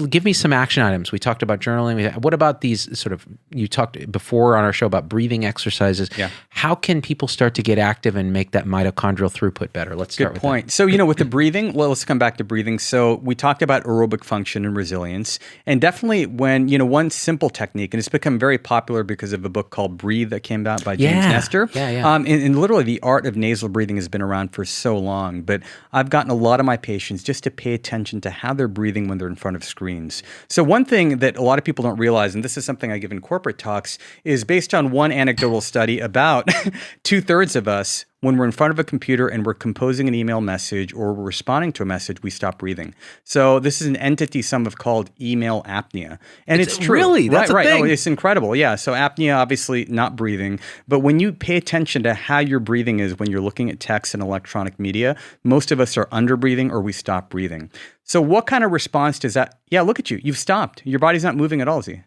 give me some action items. We talked about journaling. What about these sort of, you talked before on our show about breathing exercises. Yeah. How can people start to get active and make that mitochondrial throughput better? Let's start with point. that. So, with the breathing, let's come back to breathing. So we talked about aerobic function and resilience. And definitely when, one simple technique, and it's become very popular because of a book called Breathe that came out by James Nestor. Yeah. And literally the art of nasal breathing has been around for so long. But I've gotten a lot of my patients just to pay attention to how they're breathing when they're in front of screens. So one thing that a lot of people don't realize, and this is something I give in corporate talks, is based on one anecdotal study, about 2/3 of us, when we're in front of a computer and we're composing an email message or we're responding to a message, we stop breathing. So this is an entity some have called email apnea. And it's true. Really? That's right. a thing? Oh, it's incredible. Yeah. So apnea, obviously not breathing. But when you pay attention to how your breathing is when you're looking at text and electronic media, most of us are under breathing or we stop breathing. So what kind of response does that? Yeah, look at you. You've stopped. Your body's not moving at all, is he?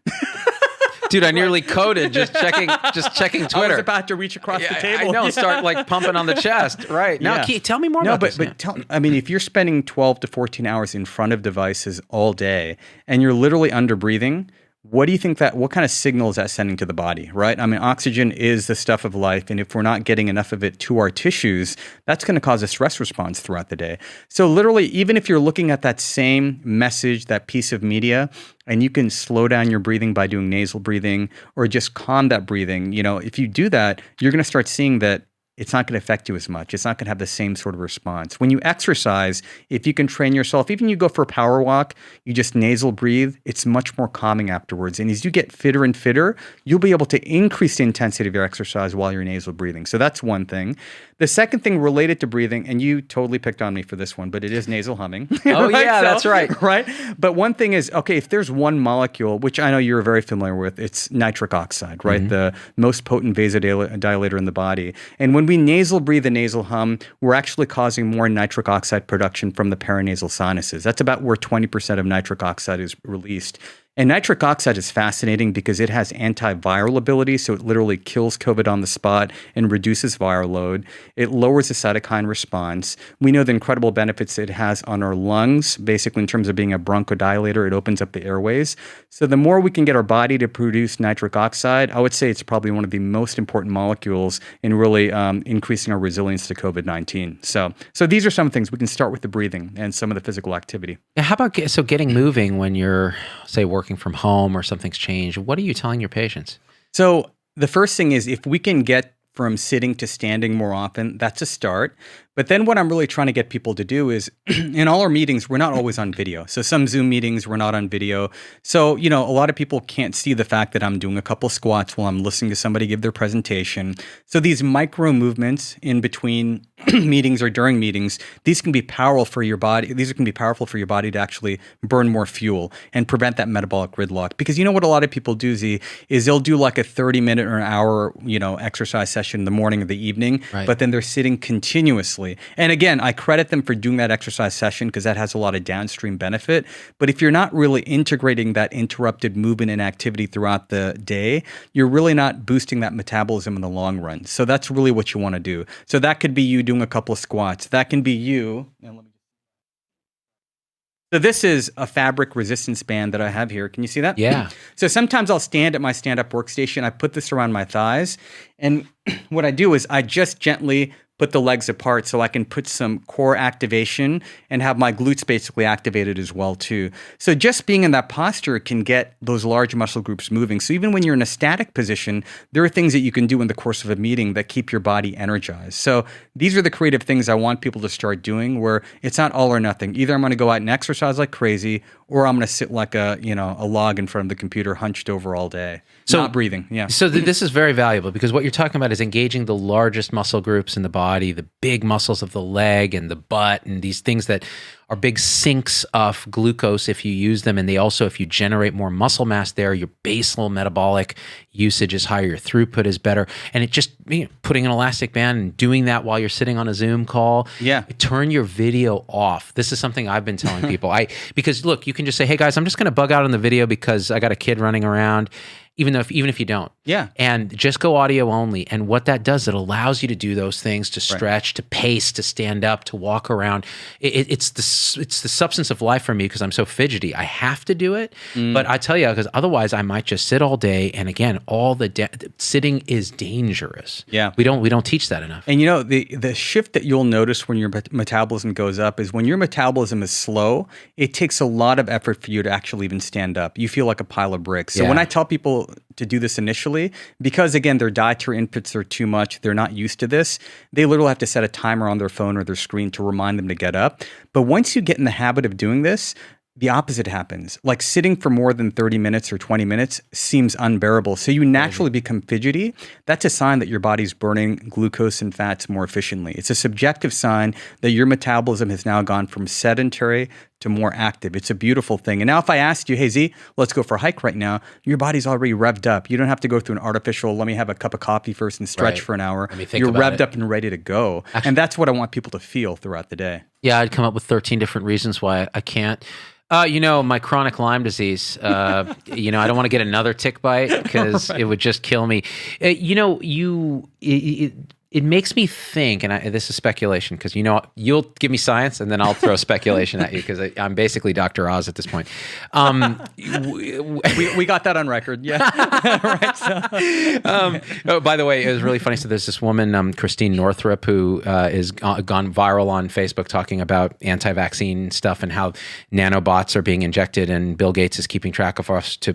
Dude, I nearly coded just checking Twitter. I was about to reach across the table. I know, start like pumping on the chest. Right. Now, Yeah. Keith, tell me more about this. If you're spending 12 to 14 hours in front of devices all day and you're literally under breathing, what do you think what kind of signal is that sending to the body, right? Oxygen is the stuff of life. And if we're not getting enough of it to our tissues, that's going to cause a stress response throughout the day. So literally, even if you're looking at that same message, that piece of media, and you can slow down your breathing by doing nasal breathing or just calm that breathing, if you do that, you're going to start seeing that it's not going to affect you as much. It's not going to have the same sort of response. When you exercise, if you can train yourself, even you go for a power walk, you just nasal breathe, it's much more calming afterwards. And as you get fitter and fitter, you'll be able to increase the intensity of your exercise while you're nasal breathing. So that's one thing. The second thing related to breathing, and you totally picked on me for this one, but it is nasal humming. Oh, right? Yeah, that's right. Right? But one thing is, okay, if there's one molecule, which I know you're very familiar with, it's nitric oxide, right? Mm-hmm. The most potent vasodilator in the body. And when we nasal breathe and nasal hum, we're actually causing more nitric oxide production from the paranasal sinuses. That's about where 20% of nitric oxide is released. And nitric oxide is fascinating because it has antiviral ability, so it literally kills COVID on the spot and reduces viral load. It lowers the cytokine response. We know the incredible benefits it has on our lungs, basically in terms of being a bronchodilator. It opens up the airways. So the more we can get our body to produce nitric oxide, I would say it's probably one of the most important molecules in really increasing our resilience to COVID-19. So these are some things. We can start with the breathing and some of the physical activity. Yeah, how about getting moving when you're, say, working from home or something's changed? What are you telling your patients? So the first thing is if we can get from sitting to standing more often, that's a start. But then what I'm really trying to get people to do is in all our meetings, we're not always on video. So some Zoom meetings, we're not on video. So, a lot of people can't see the fact that I'm doing a couple squats while I'm listening to somebody give their presentation. So these micro movements in between meetings or during meetings, these can be powerful for your body. These can be powerful for your body to actually burn more fuel and prevent that metabolic gridlock. Because what a lot of people do, Z, is they'll do like a 30-minute or an hour, exercise session in the morning or the evening, right. But then they're sitting continuously. And again, I credit them for doing that exercise session because that has a lot of downstream benefit. But if you're not really integrating that interrupted movement and activity throughout the day, you're really not boosting that metabolism in the long run. So that's really what you want to do. So that could be you doing a couple of squats. That can be you. And let me So this is a fabric resistance band that I have here. Can you see that? Yeah. So sometimes I'll stand at my stand-up workstation. I put this around my thighs, and what I do is I just gently put the legs apart so I can put some core activation and have my glutes basically activated as well too. So just being in that posture can get those large muscle groups moving. So even when you're in a static position, there are things that you can do in the course of a meeting that keep your body energized. So these are the creative things I want people to start doing, where it's not all or nothing. Either I'm going to go out and exercise like crazy, or I'm going to sit like a log in front of the computer hunched over all day. So not breathing. Yeah. So this is very valuable, because what you're talking about is engaging the largest muscle groups in the body, the big muscles of the leg and the butt, and these things that are big sinks of glucose if you use them. And they also, if you generate more muscle mass there, your basal metabolic usage is higher, your throughput is better. And it just, putting an elastic band and doing that while you're sitting on a Zoom call. Yeah. Turn your video off. This is something I've been telling people. Because look, you can just say, hey guys, I'm just going to bug out on the video because I got a kid running around. Even if you don't. Yeah. And just go audio only. And what that does, it allows you to do those things, to stretch, to pace, to stand up, to walk around. It's the substance of life for me, because I'm so fidgety. I have to do it. But I tell you, because otherwise I might just sit all day. And again, sitting is dangerous. Yeah. We don't teach that enough. And the shift that you'll notice when your metabolism goes up is when your metabolism is slow, it takes a lot of effort for you to actually even stand up. You feel like a pile of bricks. So when I tell people to do this initially, because again, their dietary inputs are too much, they're not used to this, they literally have to set a timer on their phone or their screen to remind them to get up. But once you get in the habit of doing this, the opposite happens. Like sitting for more than 30 minutes or 20 minutes seems unbearable. So you naturally become fidgety. That's a sign that your body's burning glucose and fats more efficiently. It's a subjective sign that your metabolism has now gone from sedentary to more active. It's a beautiful thing. And now if I asked you, hey Z, let's go for a hike right now, your body's already revved up. You don't have to go through an artificial, let me have a cup of coffee first and stretch for an hour. You're revved up and ready to go. Actually, and that's what I want people to feel throughout the day. Yeah, I'd come up with 13 different reasons why I can't. My chronic Lyme disease, I don't want to get another tick bite because it would just kill me. It makes me think, and this is speculation, because you'll give me science and then I'll throw speculation at you, because I'm basically Dr. Oz at this point. We got that on record, yeah. Right. By the way, it was really funny. So there's this woman, Christine Northrup, who is gone viral on Facebook talking about anti-vaccine stuff and how nanobots are being injected, and Bill Gates is keeping track of us to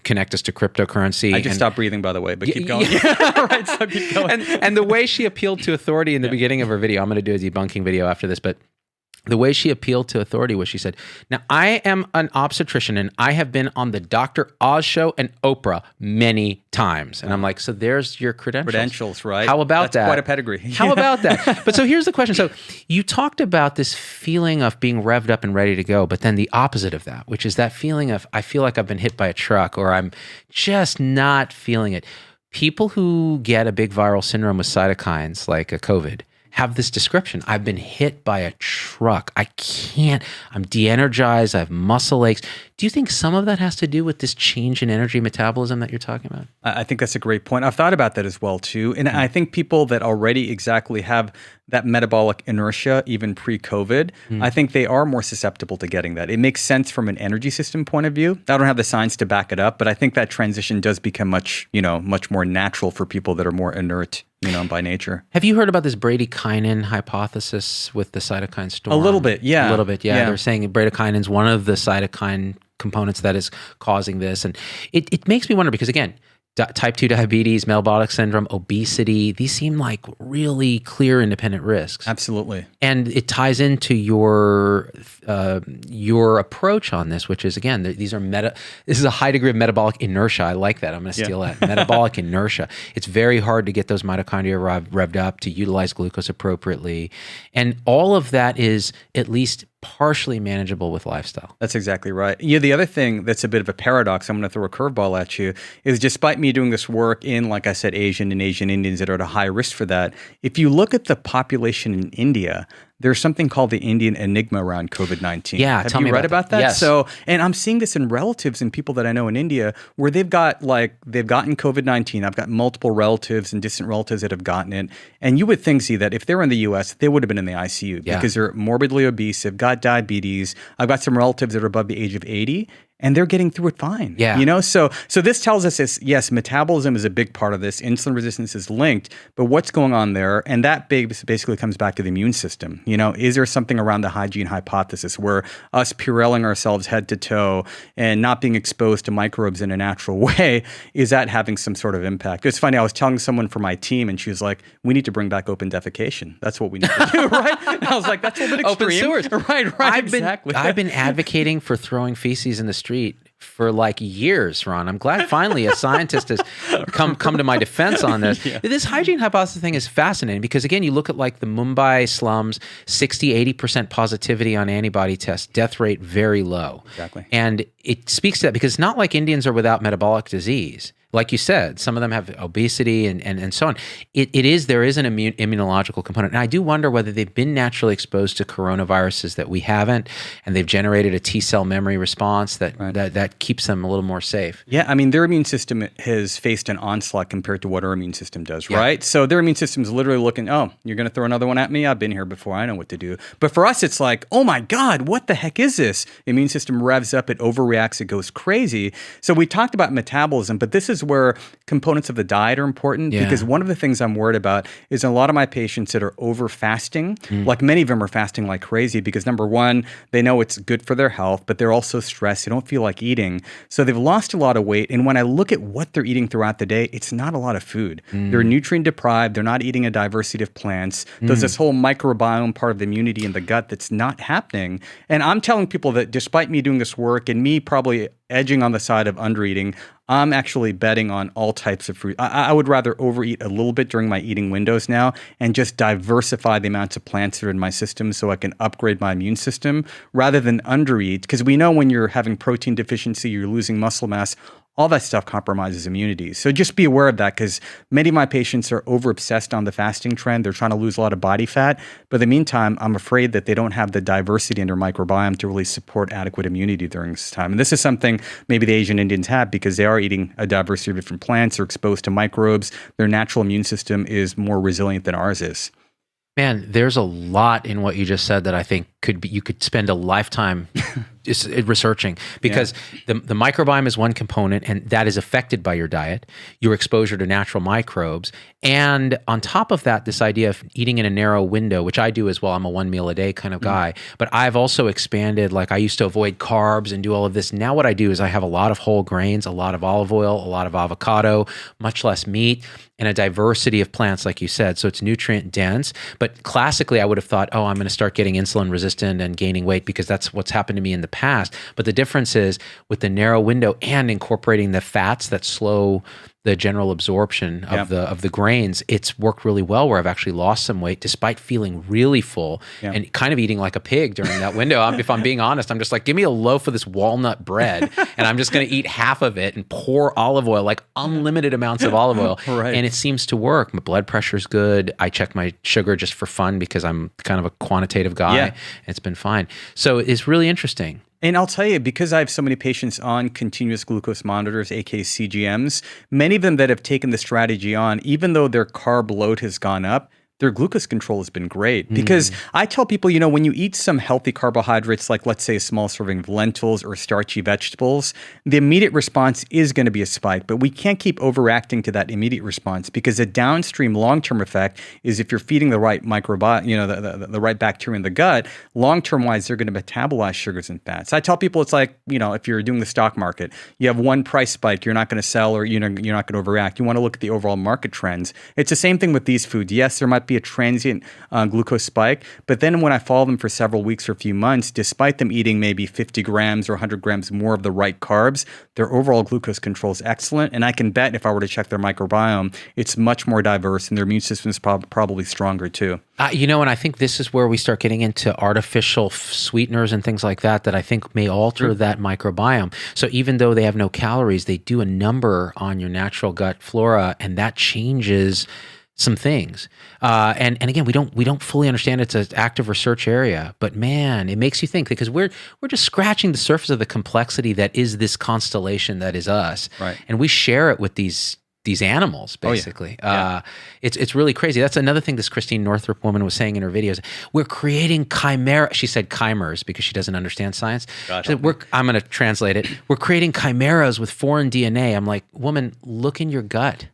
connect us to cryptocurrency. I just stopped breathing, by the way, but keep going. Yeah. Right, so keep going. And the way she appealed to authority in the beginning of her video, I'm going to do a debunking video after this, but the way she appealed to authority was she said, now I am an obstetrician and I have been on the Dr. Oz show and Oprah many times. And I'm like, so there's your credentials. Credentials, right? How about that? That's quite a pedigree. How about that? But so here's the question. So you talked about this feeling of being revved up and ready to go, but then the opposite of that, which is that feeling of, I feel like I've been hit by a truck, or I'm just not feeling it. People who get a big viral syndrome with cytokines, like a COVID, have this description. I've been hit by a truck. I'm de-energized. I have muscle aches. Do you think some of that has to do with this change in energy metabolism that you're talking about? I think that's a great point. I've thought about that as well too. And I think people that already exactly have that metabolic inertia, even pre-COVID, I think they are more susceptible to getting that. It makes sense from an energy system point of view. I don't have the science to back it up, but I think that transition does become much more natural for people that are more inert, by nature. Have you heard about this bradykinin hypothesis with the cytokine storm? A little bit, yeah. A little bit, yeah. They're saying bradykinin is one of the cytokine components that is causing this. And it makes me wonder, because again, type 2 diabetes, metabolic syndrome, obesity, these seem like really clear independent risks. Absolutely. And it ties into your approach on this, which is, again, this is a high degree of metabolic inertia. I like that. I'm going to steal that. Metabolic inertia. It's very hard to get those mitochondria revved up, to utilize glucose appropriately. And all of that is at least partially manageable with lifestyle. That's exactly right. The other thing that's a bit of a paradox, I'm going to throw a curveball at you, is despite me doing this work in, like I said, Asian Indians that are at a high risk for that, if you look at the population in India, there's something called the Indian enigma around COVID-19. Yeah, Have tell you me read about about that. that? Yes. So, and I'm seeing this in relatives and people that I know in India where they've gotten COVID-19. I've got multiple relatives and distant relatives that have gotten it. And you would think, see, that if they're in the US, they would have been in the ICU Yeah. because they're morbidly obese, they've got diabetes. I've got some relatives that are above the age of 80. And they're getting through it fine. Yeah. You know, so this tells us is yes, metabolism is a big part of this. Insulin resistance is linked, but what's going on there? And that basically comes back to the immune system. You know, is there something around the hygiene hypothesis where us Purelling ourselves head to toe and not being exposed to microbes in a natural way, is that having some sort of impact? It's funny, I was telling someone from my team and she was like, we need to bring back open defecation. That's what we need to do, right? And I was like, that's a little bit extreme. Open sewers. Right, exactly. I've been advocating for throwing feces in the street for like years, Ron. I'm glad finally a scientist has come to my defense on this. This hygiene hypothesis thing is fascinating because, again, you look at like the Mumbai slums, 60-80% positivity on antibody tests, death rate very low. Exactly. And it speaks to that because it's not like Indians are without metabolic disease. Like you said, some of them have obesity and so on. There is an immunological component. And I do wonder whether they've been naturally exposed to coronaviruses that we haven't, and they've generated a T cell memory response that keeps them a little more safe. Yeah, I mean, their immune system has faced an onslaught compared to what our immune system does, right? So their immune system is literally looking, oh, you're going to throw another one at me? I've been here before. I know what to do. But for us, it's like, oh my God, what the heck is this? Immune system revs up, it overreacts, it goes crazy. So we talked about metabolism, but this is where components of the diet are important because one of the things I'm worried about is a lot of my patients that are over fasting, like many of them are fasting like crazy because number one, they know it's good for their health, but they're also stressed. They don't feel like eating. So they've lost a lot of weight. And when I look at what they're eating throughout the day, it's not a lot of food. They're nutrient deprived. They're not eating a diversity of plants. There's this whole microbiome part of the immunity in the gut that's not happening. And I'm telling people that despite me doing this work and me probably edging on the side of undereating, I'm actually betting on all types of fruit. I would rather overeat a little bit during my eating windows now and just diversify the amounts of plants that are in my system so I can upgrade my immune system rather than undereat. Because we know when you're having protein deficiency, you're losing muscle mass, all that stuff compromises immunity. So just be aware of that because many of my patients are over-obsessed on the fasting trend. They're trying to lose a lot of body fat. But in the meantime, I'm afraid that they don't have the diversity in their microbiome to really support adequate immunity during this time. And this is something maybe the Asian Indians have because they are eating a diversity of different plants. They're exposed to microbes. Their natural immune system is more resilient than ours is. Man, there's a lot in what you just said that I think you could spend a lifetime just researching because the microbiome is one component and that is affected by your diet, your exposure to natural microbes. And on top of that, this idea of eating in a narrow window, which I do as well. I'm a 1 meal a day kind of guy, but I've also expanded, like I used to avoid carbs and do all of this. Now what I do is I have a lot of whole grains, a lot of olive oil, a lot of avocado, much less meat, and a diversity of plants, like you said. So it's nutrient dense. But classically, I would have thought, oh, I'm going to start getting insulin resistant and gaining weight because that's what's happened to me in the past. But the difference is with the narrow window and incorporating the fats that slow the general absorption of the grains, it's worked really well where I've actually lost some weight despite feeling really full and kind of eating like a pig during that window. If I'm being honest, I'm just like, give me a loaf of this walnut bread and I'm just going to eat half of it and pour olive oil, like unlimited amounts of olive oil. Right. And it seems to work. My blood pressure's good. I check my sugar just for fun because I'm kind of a quantitative guy. And it's been fine. So it's really interesting. And I'll tell you, because I have so many patients on continuous glucose monitors, aka CGMs, many of them that have taken the strategy on, even though their carb load has gone up, their glucose control has been great. Because I tell people, when you eat some healthy carbohydrates, like let's say a small serving of lentils or starchy vegetables, the immediate response is going to be a spike. But we can't keep overreacting to that immediate response because the downstream long-term effect is if you're feeding the right microbiome, the right bacteria in the gut, long-term wise, they're going to metabolize sugars and fats. I tell people it's like, if you're doing the stock market, you have one price spike, you're not going to sell or you're not going to overreact. You want to look at the overall market trends. It's the same thing with these foods. Yes, there might be a transient glucose spike. But then when I follow them for several weeks or a few months, despite them eating maybe 50 grams or 100 grams more of the right carbs, their overall glucose control is excellent. And I can bet if I were to check their microbiome, it's much more diverse and their immune system is probably stronger too. And I think this is where we start getting into artificial sweeteners and things like that I think may alter that microbiome. So even though they have no calories, they do a number on your natural gut flora, and that changes some things. And again, we don't fully understand it's an active research area, but man, it makes you think, because we're just scratching the surface of the complexity that is this constellation that is us. Right. And we share it with these animals, basically. It's really crazy. That's another thing this Christine Northrup woman was saying in her videos. We're creating chimera. She said chimers because she doesn't understand science. She said, I'm going to translate it. We're creating chimeras with foreign DNA. I'm like, woman, look in your gut.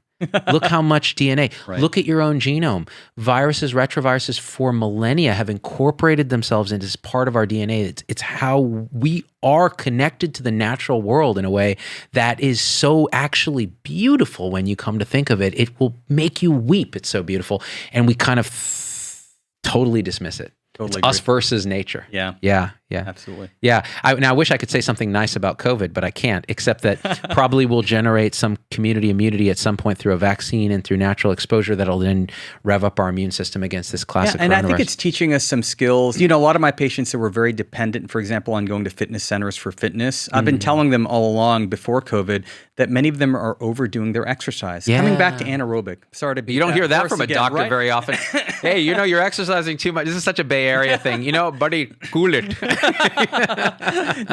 Look how much DNA. Right. Look at your own genome. Viruses, retroviruses for millennia have incorporated themselves into this part of our DNA. It's how we are connected to the natural world in a way that is so actually beautiful when you come to think of it. It will make you weep. It's so beautiful. And we kind of totally dismiss it. Totally it's us versus nature. Yeah. Yeah. Absolutely. Yeah. I wish I could say something nice about COVID, but I can't, except that probably will generate some community immunity at some point through a vaccine and through natural exposure that'll then rev up our immune system against this classic and coronavirus. I think it's teaching us some skills. You know, a lot of my patients that were very dependent, for example, on going to fitness centers for fitness, I've been telling them all along before COVID that many of them are overdoing their exercise. Yeah. Coming back to anaerobic. Sorry to be You don't hear that horse from a again, doctor right? very often. Hey, you're exercising too much. This is such a Bay Area thing. Buddy, cool it.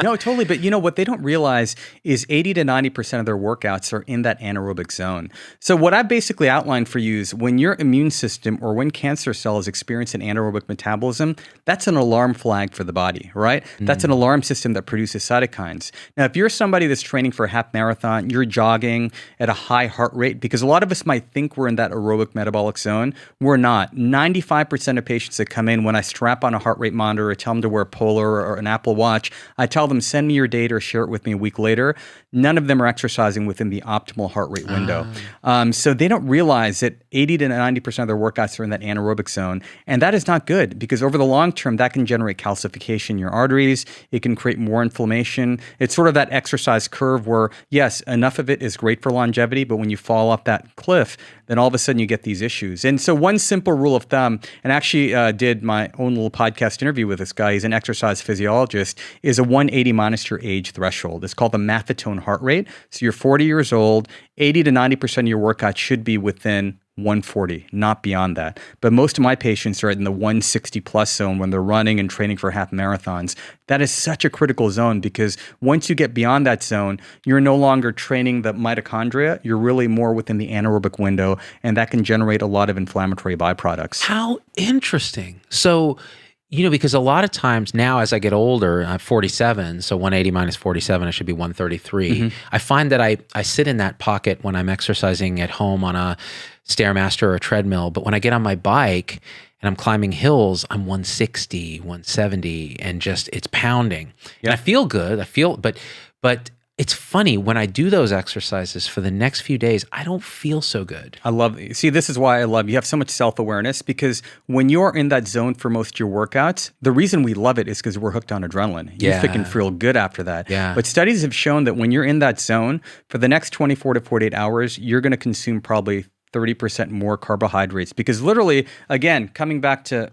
No, totally. But what they don't realize is 80 to 90% of their workouts are in that anaerobic zone. So what I basically outlined for you is when your immune system or when cancer cells experience an anaerobic metabolism, that's an alarm flag for the body, right? That's an alarm system that produces cytokines. Now, if you're somebody that's training for a half marathon, you're jogging at a high heart rate, because a lot of us might think we're in that aerobic metabolic zone. We're not. 95% of patients that come in, when I strap on a heart rate monitor or tell them to wear a Polar or an Apple Watch, I tell them, send me your data or share it with me a week later. None of them are exercising within the optimal heart rate window. So they don't realize that 80 to 90% of their workouts are in that anaerobic zone. And that is not good, because over the long term, that can generate calcification in your arteries. It can create more inflammation. It's sort of that exercise curve where, yes, enough of it is great for longevity, but when you fall off that cliff, then all of a sudden you get these issues. And so one simple rule of thumb, and actually did my own little podcast interview with this guy, he's an exercise physiologist, is a 180 minus your age threshold. It's called the Maffetone heart rate. So you're 40 years old, 80 to 90% of your workout should be within 140, not beyond that. But most of my patients are in the 160 plus zone when they're running and training for half marathons. That is such a critical zone, because once you get beyond that zone, you're no longer training the mitochondria. You're really more within the anaerobic window, and that can generate a lot of inflammatory byproducts. How interesting. So, because a lot of times now as I get older, I'm 47, so 180 minus 47, I should be 133. I find that I sit in that pocket when I'm exercising at home on a Stairmaster or a treadmill, but when I get on my bike and I'm climbing hills, I'm 160, 170, and just, it's pounding. Yeah. And I feel good. But it's funny, when I do those exercises for the next few days, I don't feel so good. I love, see, this is why I love, you have so much self-awareness, because when you're in that zone for most of your workouts, the reason we love it is because we're hooked on adrenaline. You can feel good after that. Yeah. But studies have shown that when you're in that zone, for the next 24 to 48 hours, you're going to consume probably 30% more carbohydrates, because literally, again, coming back to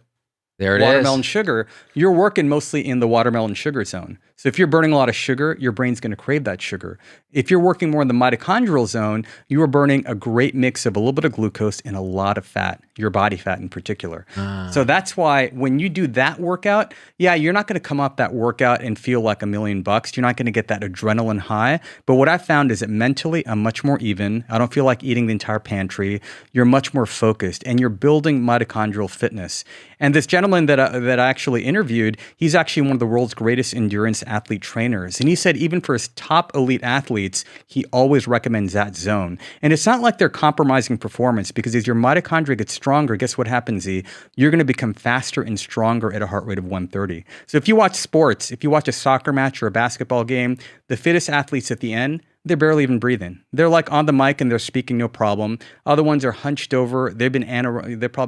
watermelon sugar, you're working mostly in the watermelon sugar zone. So if you're burning a lot of sugar, your brain's going to crave that sugar. If you're working more in the mitochondrial zone, you are burning a great mix of a little bit of glucose and a lot of fat, your body fat in particular. So that's why when you do that workout, you're not going to come off that workout and feel like $1,000,000. You're not going to get that adrenaline high. But what I found is that mentally, I'm much more even. I don't feel like eating the entire pantry. You're much more focused, and you're building mitochondrial fitness. And this gentleman that I actually interviewed, he's actually one of the world's greatest endurance athlete trainers. And he said even for his top elite athletes, he always recommends that zone. And it's not like they're compromising performance, because as your mitochondria gets stronger, guess what happens, Z? You're going to become faster and stronger at a heart rate of 130. So if you watch sports, if you watch a soccer match or a basketball game, the fittest athletes at the end, they're barely even breathing. They're like on the mic and they're speaking no problem. Other ones are hunched over. They're probably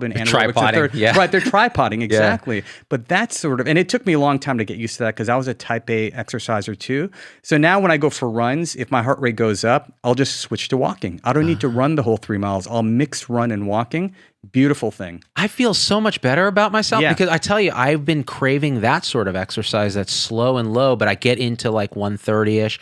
been anaerobic. Tripoding, Right, they're tripoding, exactly. But that's sort of, and it took me a long time to get used to that, because I was a type A exerciser too. So now when I go for runs, if my heart rate goes up, I'll just switch to walking. I don't need to run the whole 3 miles. I'll mix run and walking. Beautiful thing. I feel so much better about myself, because I tell you, I've been craving that sort of exercise that's slow and low, but I get into like 130-ish.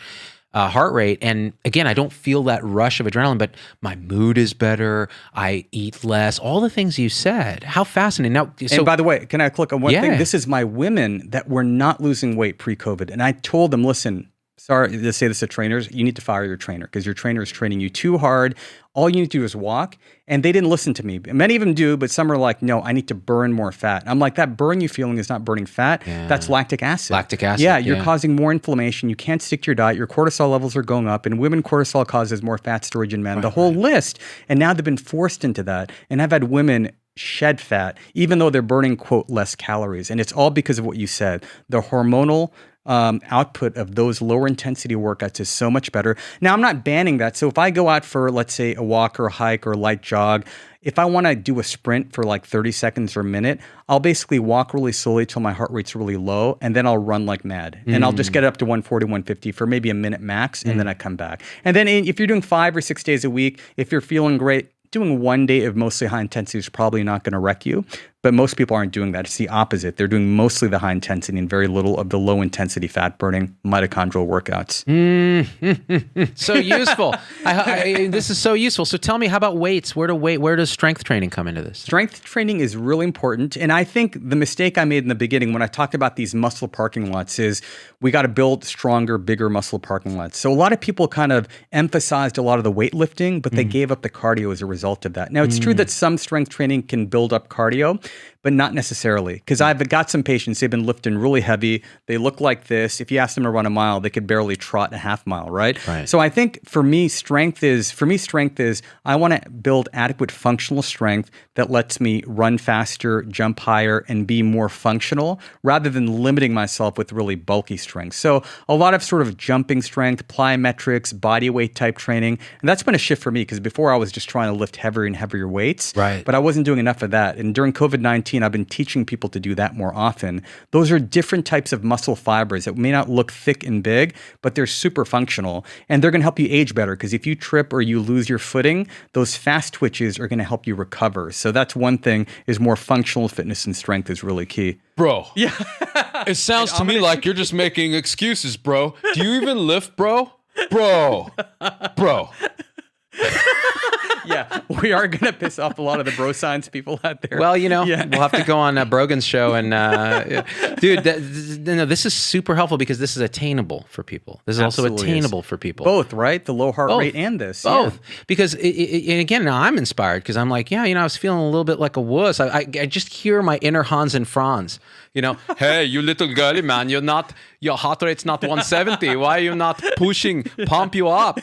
heart rate. And again, I don't feel that rush of adrenaline, but my mood is better. I eat less. All the things you said. How fascinating. Now, so And by the way, can I click on one Yeah. thing? This is my women that were not losing weight pre-COVID. And I told them, listen, sorry to say this to trainers, you need to fire your trainer because your trainer is training you too hard. All you need to do is walk. And they didn't listen to me. Many of them do, but some are like, no, I need to burn more fat. I'm like, that burn you feeling is not burning fat. Yeah. That's lactic acid. Lactic acid, Yeah, you're yeah. causing more inflammation. You can't stick to your diet. Your cortisol levels are going up. And women, cortisol causes more fat storage in men. The whole list. And now they've been forced into that. And I've had women shed fat, even though they're burning, quote, less calories. And it's all because of what you said. The hormonal output of those lower intensity workouts is so much better. Now, I'm not banning that. So if I go out for, let's say, a walk or a hike or a light jog, if I want to do a sprint for like 30 seconds or a minute, I'll basically walk really slowly till my heart rate's really low, and then I'll run like mad. And I'll just get it up to 140, 150 for maybe a minute max, and then I come back. And then if you're doing 5 or 6 days a week, if you're feeling great, doing one day of mostly high intensity is probably not going to wreck you. But most people aren't doing that. It's the opposite. They're doing mostly the high intensity and very little of the low intensity fat burning mitochondrial workouts. so useful. This is so useful. So tell me, how about weights? Where does strength training come into this? Strength training is really important. And I think the mistake I made in the beginning when I talked about these muscle parking lots is we got to build stronger, bigger muscle parking lots. So a lot of people kind of emphasized a lot of the weightlifting, but they gave up the cardio as a result of that. Now, it's true that some strength training can build up cardio, but not necessarily. Because I've got some patients, they've been lifting really heavy. They look like this. If you ask them to run a mile, they could barely trot a half mile, right? So I think for me, strength is I want to build adequate functional strength that lets me run faster, jump higher, and be more functional rather than limiting myself with really bulky strength. So a lot of sort of jumping strength, plyometrics, body weight type training. And that's been a shift for me because before I was just trying to lift heavier and heavier weights. Right. But I wasn't doing enough of that. And during COVID-19, I've been teaching people to do that more often. Those are different types of muscle fibers that may not look thick and big, but they're super functional. And they're going to help you age better because if you trip or you lose your footing, those fast twitches are going to help you recover. So that's one thing, is more functional fitness and strength is really key. Bro. Yeah. It sounds to me like you're just making excuses, bro. Do you even lift, bro? Bro. Yeah, we are going to piss off a lot of the bro science people out there. Well, we'll have to go on Brogan's show and, dude, this is super helpful because this is attainable for people. This is Absolutely also attainable for people. Both, right? The low heart Both. rate and this. Both. Yeah. Because, and again, now I'm inspired because I'm like, I was feeling a little bit like a wuss. I just hear my inner Hans and Franz, hey, you little girly man, your heart rate's not 170. Why are you not pushing? Pump up,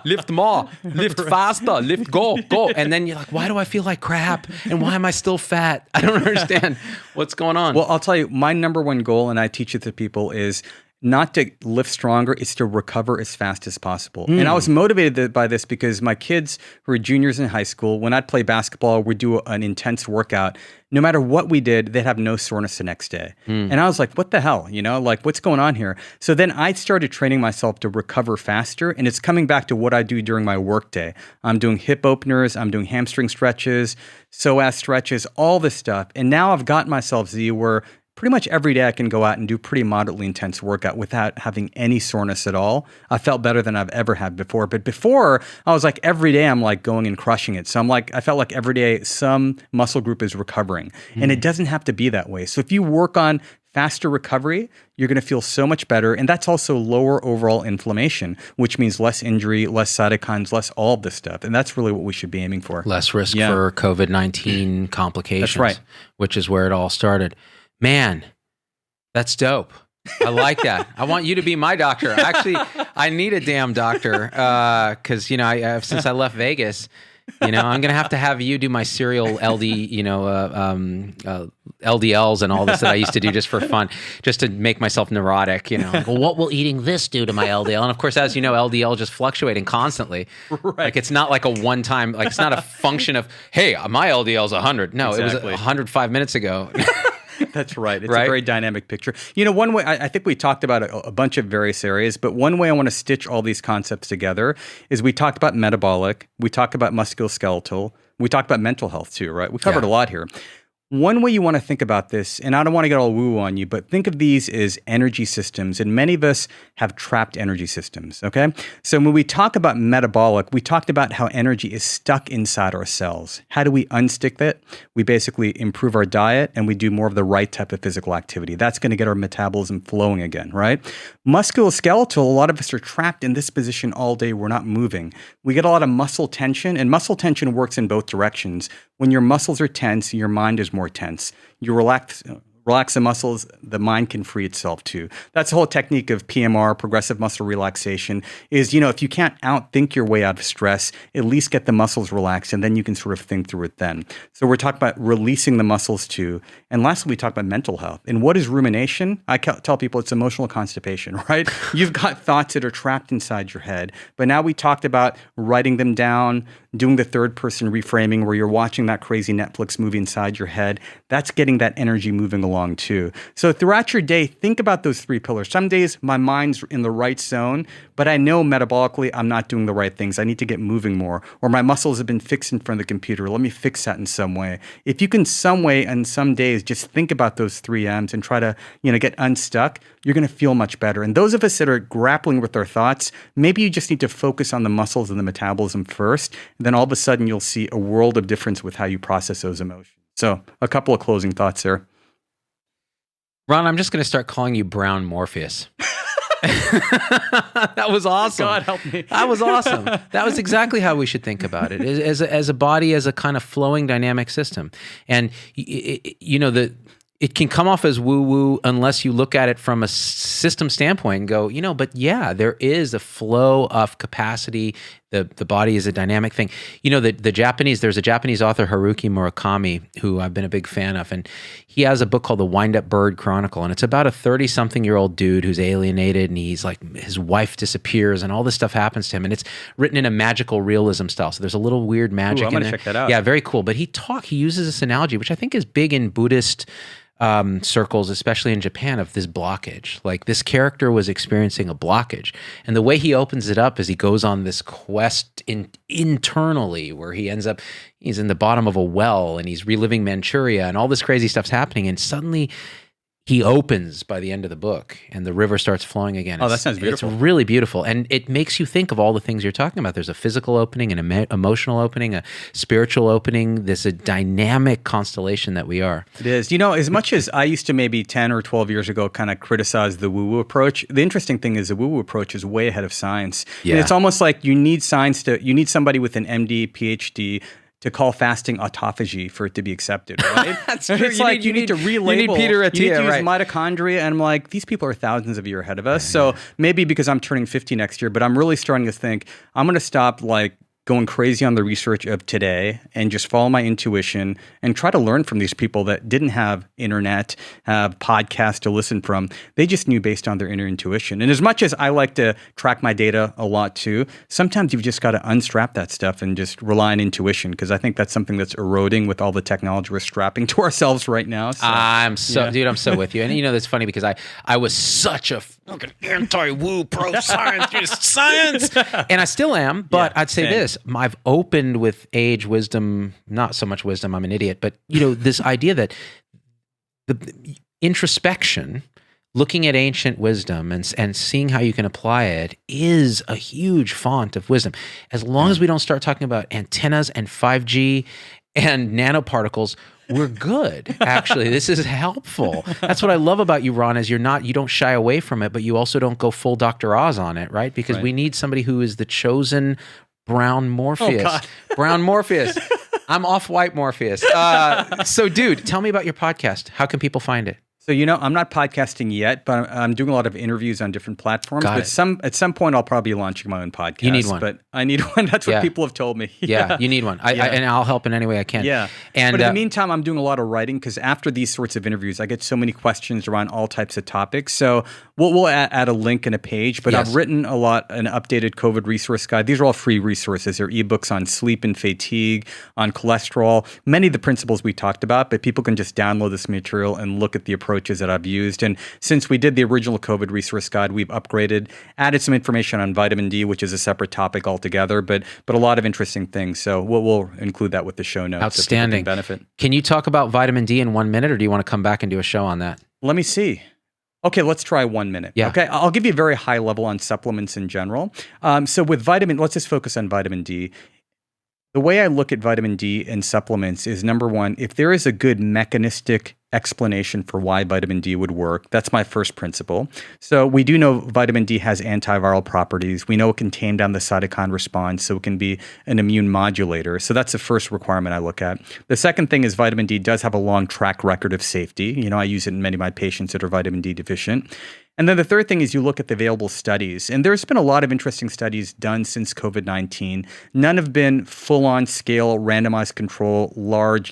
lift more, lift faster, go. And then you're like, why do I feel like crap? And why am I still fat? I don't understand what's going on. Well, I'll tell you, my number one goal, and I teach it to people, is not to lift stronger, it's to recover as fast as possible. And I was motivated by this because my kids who were juniors in high school, when I'd play basketball, we'd do an intense workout. No matter what we did, they'd have no soreness the next day. And I was like, what the hell? What's going on here? So then I started training myself to recover faster. And it's coming back to what I do during my workday. I'm doing hip openers, I'm doing hamstring stretches, psoas stretches, all this stuff. And now I've gotten myself, Z, where pretty much every day I can go out and do pretty moderately intense workout without having any soreness at all. I felt better than I've ever had before. But before, I was like, every day I'm like going and crushing it. So I felt like every day some muscle group is recovering. And it doesn't have to be that way. So if you work on faster recovery, you're going to feel so much better. And that's also lower overall inflammation, which means less injury, less cytokines, less all of this stuff. And that's really what we should be aiming for. Less risk for COVID-19 complications. That's right. Which is where it all started. Man, that's dope. I like that. I want you to be my doctor. Actually, I need a damn doctor because, since I left Vegas, I'm going to have you do my serial LDLs and all this that I used to do just for fun, just to make myself neurotic, Well, what will eating this do to my LDL? And of course, as you know, LDL just fluctuating constantly. Right. Like it's not like a one-time, like it's not a function of, hey, my LDL is 100. No, Exactly. It was 105 minutes ago. That's right. It's a very dynamic picture. One way, I think we talked about a bunch of various areas, but one way I want to stitch all these concepts together is we talked about metabolic, we talked about musculoskeletal, we talked about mental health too, right? We covered a lot here. One way you want to think about this, and I don't want to get all woo on you, but think of these as energy systems. And many of us have trapped energy systems, okay? So when we talk about metabolic, we talked about how energy is stuck inside our cells. How do we unstick that? We basically improve our diet and we do more of the right type of physical activity. That's going to get our metabolism flowing again, right? Musculoskeletal, a lot of us are trapped in this position all day. We're not moving. We get a lot of muscle tension, and muscle tension works in both directions. When your muscles are tense, your mind is more tense. You relax the muscles, the mind can free itself too. That's the whole technique of PMR, progressive muscle relaxation, is, if you can't outthink your way out of stress, at least get the muscles relaxed, and then you can sort of think through it then. So we're talking about releasing the muscles too. And lastly, we talk about mental health. And what is rumination? I tell people it's emotional constipation, right? You've got thoughts that are trapped inside your head. But now we talked about writing them down, doing the third person reframing where you're watching that crazy Netflix movie inside your head. That's getting that energy moving along too. So throughout your day, think about those three pillars. Some days my mind's in the right zone, but I know metabolically I'm not doing the right things. I need to get moving more, or my muscles have been fixed in front of the computer. Let me fix that in some way. If you can some way and some days just think about those 3 M's and try to, get unstuck, you're going to feel much better. And those of us that are grappling with our thoughts, maybe you just need to focus on the muscles and the metabolism first. Then all of a sudden you'll see a world of difference with how you process those emotions. So a couple of closing thoughts there. Ron, I'm just going to start calling you Brown Morpheus. That was awesome. God help me. That was awesome. That was exactly how we should think about it, as a body, as a kind of flowing dynamic system. And it can come off as woo-woo unless you look at it from a system standpoint and go, but yeah, there is a flow of capacity. The body is a dynamic thing. There's a Japanese author, Haruki Murakami, who I've been a big fan of, and he has a book called The Wind-Up Bird Chronicle, and it's about a 30-something-year-old dude who's alienated, and he's like, his wife disappears, and all this stuff happens to him, and it's written in a magical realism style, so there's a little weird magic I'm in gonna there. check that out. Yeah, very cool. But he uses this analogy, which I think is big in Buddhist circles, especially in Japan, of this blockage. Like, this character was experiencing a blockage. And the way he opens it up is he goes on this quest internally where he's in the bottom of a well and he's reliving Manchuria and all this crazy stuff's happening. And suddenly he opens by the end of the book and the river starts flowing again. Oh, that sounds beautiful. It's really beautiful. And it makes you think of all the things you're talking about. There's a physical opening, an emotional opening, a spiritual opening. There's a dynamic constellation that we are. It is. As much as I used to maybe 10 or 12 years ago kind of criticize the woo-woo approach, the interesting thing is the woo-woo approach is way ahead of science. Yeah. And it's almost like you need somebody with an MD, PhD, to call fasting autophagy for it to be accepted, right? That's true. It's you need to relabel. You need Peter Attia, you need to use right. mitochondria. And I'm like, these people are thousands of years ahead of us. So maybe because I'm turning 50 next year, but I'm really starting to think I'm going to stop going crazy on the research of today and just follow my intuition and try to learn from these people that didn't have internet, have podcasts to listen from. They just knew based on their inner intuition. And as much as I like to track my data a lot too, sometimes you've just got to unstrap that stuff and just rely on intuition, because I think that's something that's eroding with all the technology we're strapping to ourselves right now. So, Dude, I'm so with you. And that's funny because I was such a fucking anti-woo, pro-science, just science. And I still am, but I'd say same. this. I've opened with age, wisdom, not so much wisdom, I'm an idiot, but this idea that the introspection, looking at ancient wisdom and seeing how you can apply it is a huge font of wisdom. As long as we don't start talking about antennas and 5G and nanoparticles, we're good. Actually, this is helpful. That's what I love about you, Ron, is you don't shy away from it, but you also don't go full Dr. Oz on it, right? Because we need somebody who is the chosen Brown Morpheus. Oh, God. Brown Morpheus. I'm off-white Morpheus. So, dude, tell me about your podcast. How can people find it? So, I'm not podcasting yet, but I'm doing a lot of interviews on different platforms. Got But it. at some point, I'll probably be launching my own podcast. You need one. But I need one. That's what Yeah. people have told me. Yeah, you need one. And I'll help in any way I can. Yeah. And but in the meantime, I'm doing a lot of writing, because after these sorts of interviews, I get so many questions around all types of topics. So we'll add a link and a page, but Yes. I've written an updated COVID resource guide. These are all free resources. They're ebooks on sleep and fatigue, on cholesterol, many of the principles we talked about, but people can just download this material and look at the approach approaches that I've used. And since we did the original COVID resource guide, we've upgraded, added some information on vitamin D, which is a separate topic altogether, but a lot of interesting things. So we'll include that with the show notes. Outstanding. Benefit. Can you talk about vitamin D in 1 minute, or do you want to come back and do a show on that? Let me see. Okay, let's try 1 minute. Yeah. Okay, I'll give you a very high level on supplements in general. So with let's just focus on vitamin D. The way I look at vitamin D and supplements is, number one, if there is a good mechanistic explanation for why vitamin D would work, that's my first principle. So we do know vitamin D has antiviral properties. We know it can tame down the cytokine response, so it can be an immune modulator. So that's the first requirement I look at. The second thing is vitamin D does have a long track record of safety. I use it in many of my patients that are vitamin D deficient. And then the third thing is you look at the available studies. And there's been a lot of interesting studies done since COVID-19. None have been full-on scale, randomized control, large,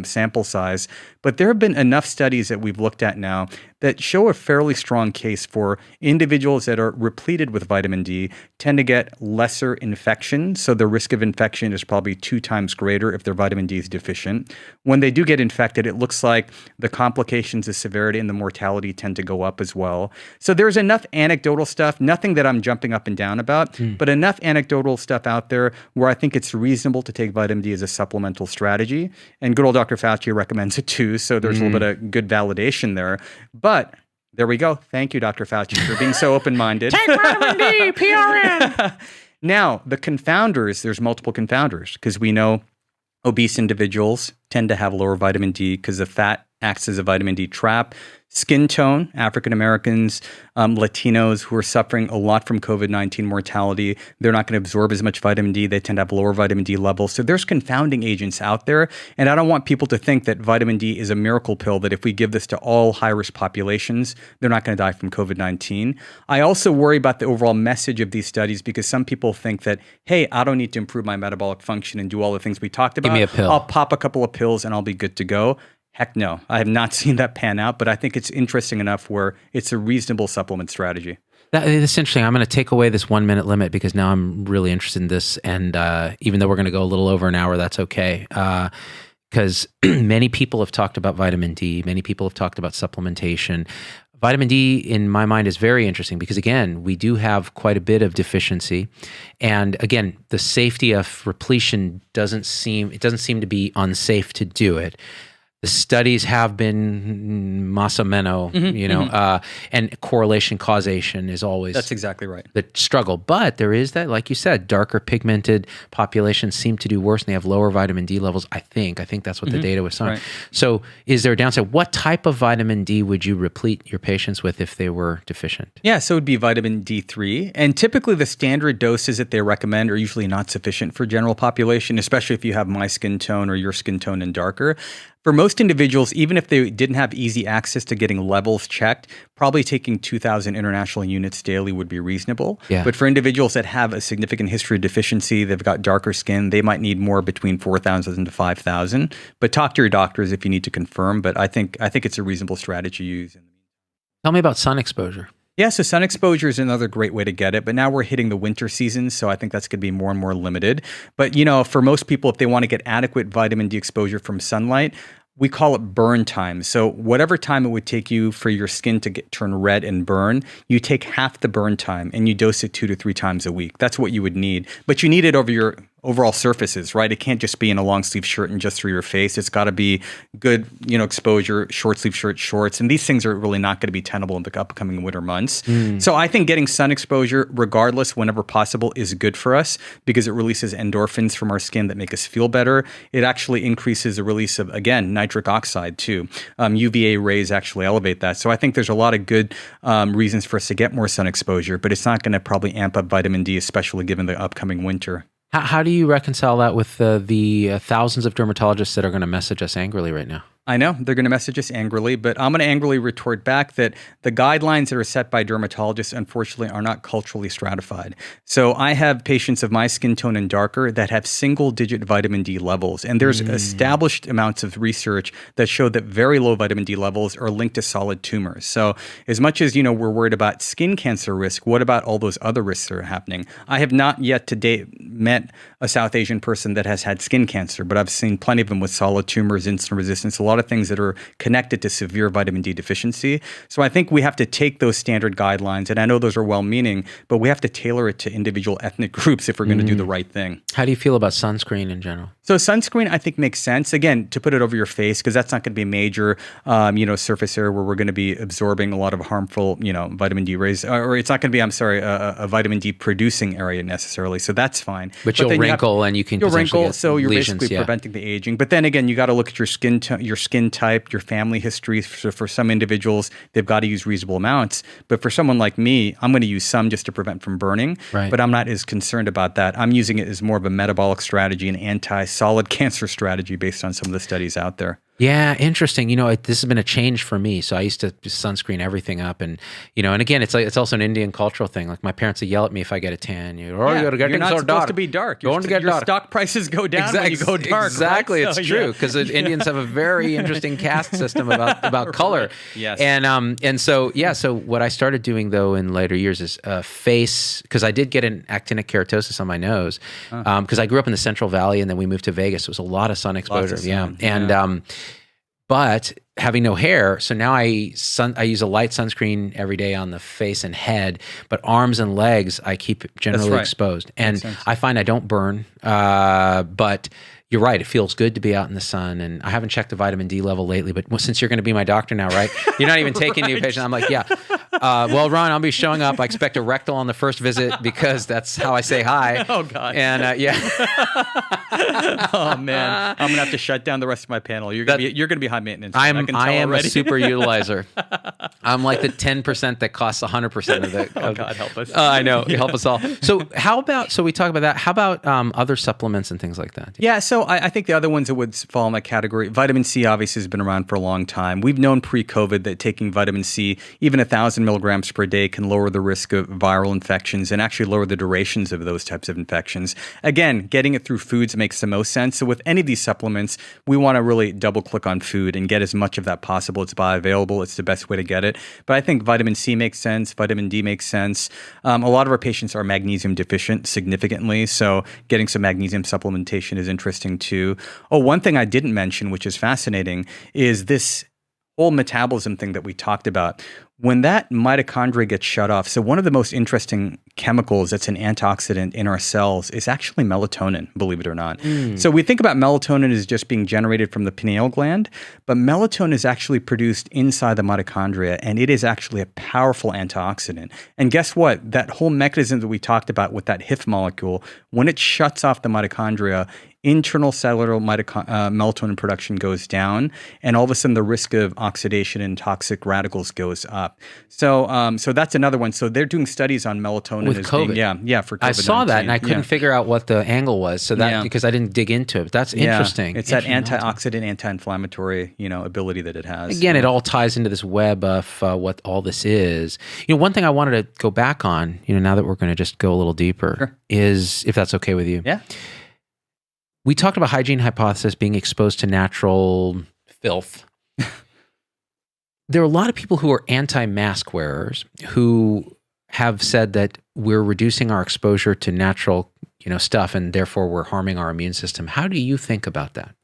sample size. But there have been enough studies that we've looked at now that show a fairly strong case for individuals that are repleted with vitamin D tend to get lesser infection. So the risk of infection is probably 2 times greater if their vitamin D is deficient. When they do get infected, it looks like the complications, the severity, and the mortality tend to go up as well. So there's enough anecdotal stuff, nothing that I'm jumping up and down about, but enough anecdotal stuff out there where I think it's reasonable to take vitamin D as a supplemental strategy. And good old Dr. Fauci recommends it too. So there's a little bit of good validation there. But there we go. Thank you, Dr. Fauci, for being so open-minded. Take vitamin D, PRN. Now, the confounders, there's multiple confounders because we know obese individuals tend to have lower vitamin D because the fat acts as a vitamin D trap. Skin tone, African Americans, Latinos who are suffering a lot from COVID-19 mortality, they're not going to absorb as much vitamin D. They tend to have lower vitamin D levels. So there's confounding agents out there. And I don't want people to think that vitamin D is a miracle pill, that if we give this to all high-risk populations, they're not going to die from COVID-19. I also worry about the overall message of these studies because some people think that, hey, I don't need to improve my metabolic function and do all the things we talked about. Give me a pill. I'll pop a couple of pills and I'll be good to go. Heck no. I have not seen that pan out, but I think it's interesting enough where it's a reasonable supplement strategy. It's interesting. I'm going to take away this 1 minute limit because now I'm really interested in this. And even though we're going to go a little over an hour, that's okay. Because many people have talked about vitamin D. Many people have talked about supplementation. Vitamin D, in my mind, is very interesting because, again, we do have quite a bit of deficiency. And again, the safety of repletion doesn't seem to be unsafe to do it. The studies have been más o menos, and correlation causation is always That's exactly right. the struggle. But there is that, like you said, darker pigmented populations seem to do worse and they have lower vitamin D levels, I think. I think that's what the data was showing. Right. So is there a downside? What type of vitamin D would you replete your patients with if they were deficient? Yeah, so it would be vitamin D3. And typically the standard doses that they recommend are usually not sufficient for general population, especially if you have my skin tone or your skin tone and darker. For most individuals, even if they didn't have easy access to getting levels checked, probably taking 2,000 international units daily would be reasonable. Yeah. But for individuals that have a significant history of deficiency, they've got darker skin, they might need more, between 4,000 to 5,000. But talk to your doctors if you need to confirm. But I think it's a reasonable strategy to use. Tell me about sun exposure. Yeah, so sun exposure is another great way to get it, but now we're hitting the winter season, so I think that's going to be more and more limited. But, for most people, if they want to get adequate vitamin D exposure from sunlight, we call it burn time. So whatever time it would take you for your skin to turn red and burn, you take half the burn time and you dose it 2 to 3 times a week. That's what you would need. But you need it over your overall surfaces, right? It can't just be in a long sleeve shirt and just through your face. It's got to be good, exposure, short sleeve shirt, shorts. And these things are really not going to be tenable in the upcoming winter months. So I think getting sun exposure, regardless, whenever possible, is good for us because it releases endorphins from our skin that make us feel better. It actually increases the release of, again, nitric oxide too. UVA rays actually elevate that. So I think there's a lot of good reasons for us to get more sun exposure, but it's not going to probably amp up vitamin D, especially given the upcoming winter. How do you reconcile that with the thousands of dermatologists that are going to message us angrily right now? I know they're going to message us angrily, but I'm going to angrily retort back that the guidelines that are set by dermatologists, unfortunately, are not culturally stratified. So I have patients of my skin tone and darker that have single-digit vitamin D levels, and there's established amounts of research that show that very low vitamin D levels are linked to solid tumors. So as much as we're worried about skin cancer risk, what about all those other risks that are happening? I have not yet to date met a South Asian person that has had skin cancer, but I've seen plenty of them with solid tumors, insulin resistance. A lot lot of things that are connected to severe vitamin D deficiency. So I think we have to take those standard guidelines, and I know those are well-meaning, but we have to tailor it to individual ethnic groups if we're going to do the right thing. How do you feel about sunscreen in general? So sunscreen, I think, makes sense. Again, to put it over your face, because that's not going to be a major, surface area where we're going to be absorbing a lot of harmful, vitamin D rays, or it's not going to be, a vitamin D producing area necessarily. So that's fine. But you'll then wrinkle and you can you'll potentially wrinkle, get so you're lesions, basically preventing the aging. But then again, you got to look at your skin type, your family history. So for some individuals, they've got to use reasonable amounts. But for someone like me, I'm going to use some just to prevent from burning. Right. But I'm not as concerned about that. I'm using it as more of a metabolic strategy, an anti-solid cancer strategy based on some of the studies out there. Yeah, interesting. This has been a change for me. So I used to just sunscreen everything up, and and again, it's also an Indian cultural thing. Like my parents would yell at me if I get a tan. You're not supposed to be dark. Your stock prices go down when you go dark. Exactly, right? it's true because Indians have a very interesting caste system about color. Yes. And so what I started doing though in later years is face, because I did get an actinic keratosis on my nose because I grew up in the Central Valley and then we moved to Vegas. So it was a lot of sun exposure. But having no hair, so now I use a light sunscreen every day on the face and head, but arms and legs I keep generally exposed. And I find I don't burn, but you're right, it feels good to be out in the sun. And I haven't checked the vitamin D level lately, but since you're going to be my doctor now, right? You're not even taking new patients. I'm like, yeah. Well, Ron, I'll be showing up. I expect a rectal on the first visit because that's how I say hi. Oh, God. And Oh, man. I'm going to have to shut down the rest of my panel. You're going to be high maintenance. I am a super utilizer. I'm like the 10% that costs 100% of the. God, help us. I know. Help us all. So we talk about that. How about other supplements and things like that? Yeah, so I think the other ones that would fall in that category, vitamin C obviously has been around for a long time. We've known pre-COVID that taking vitamin C, even 1,000 milligrams per day, can lower the risk of viral infections and actually lower the durations of those types of infections. Again, getting it through foods makes the most sense. So with any of these supplements, we want to really double click on food and get as much of that possible. It's bioavailable. It's the best way to get it. But I think vitamin C makes sense. Vitamin D makes sense. A lot of our patients are magnesium deficient significantly. So getting some magnesium supplementation is interesting too. Oh, one thing I didn't mention, which is fascinating, is this whole metabolism thing that we talked about. When that mitochondria gets shut off, so one of the most interesting chemicals that's an antioxidant in our cells is actually melatonin, believe it or not. So we think about melatonin as just being generated from the pineal gland, but melatonin is actually produced inside the mitochondria, and it is actually a powerful antioxidant. And guess what? That whole mechanism that we talked about with that HIF molecule, when it shuts off the mitochondria, internal cellular melatonin production goes down, and all of a sudden the risk of oxidation and toxic radicals goes up. So that's another one. So they're doing studies on melatonin with as COVID. Being, for COVID-19. I saw that and I couldn't figure out what the angle was. So that because I didn't dig into it. That's interesting. It's that antioxidant, anti-inflammatory, ability that it has. Again, it all ties into this web of what all this is. One thing I wanted to go back on, now that we're going to just go a little deeper, is if that's okay with you. Yeah. We talked about hygiene hypothesis being exposed to natural filth. There are a lot of people who are anti-mask wearers who have said that we're reducing our exposure to natural, stuff, and therefore we're harming our immune system. How do you think about that?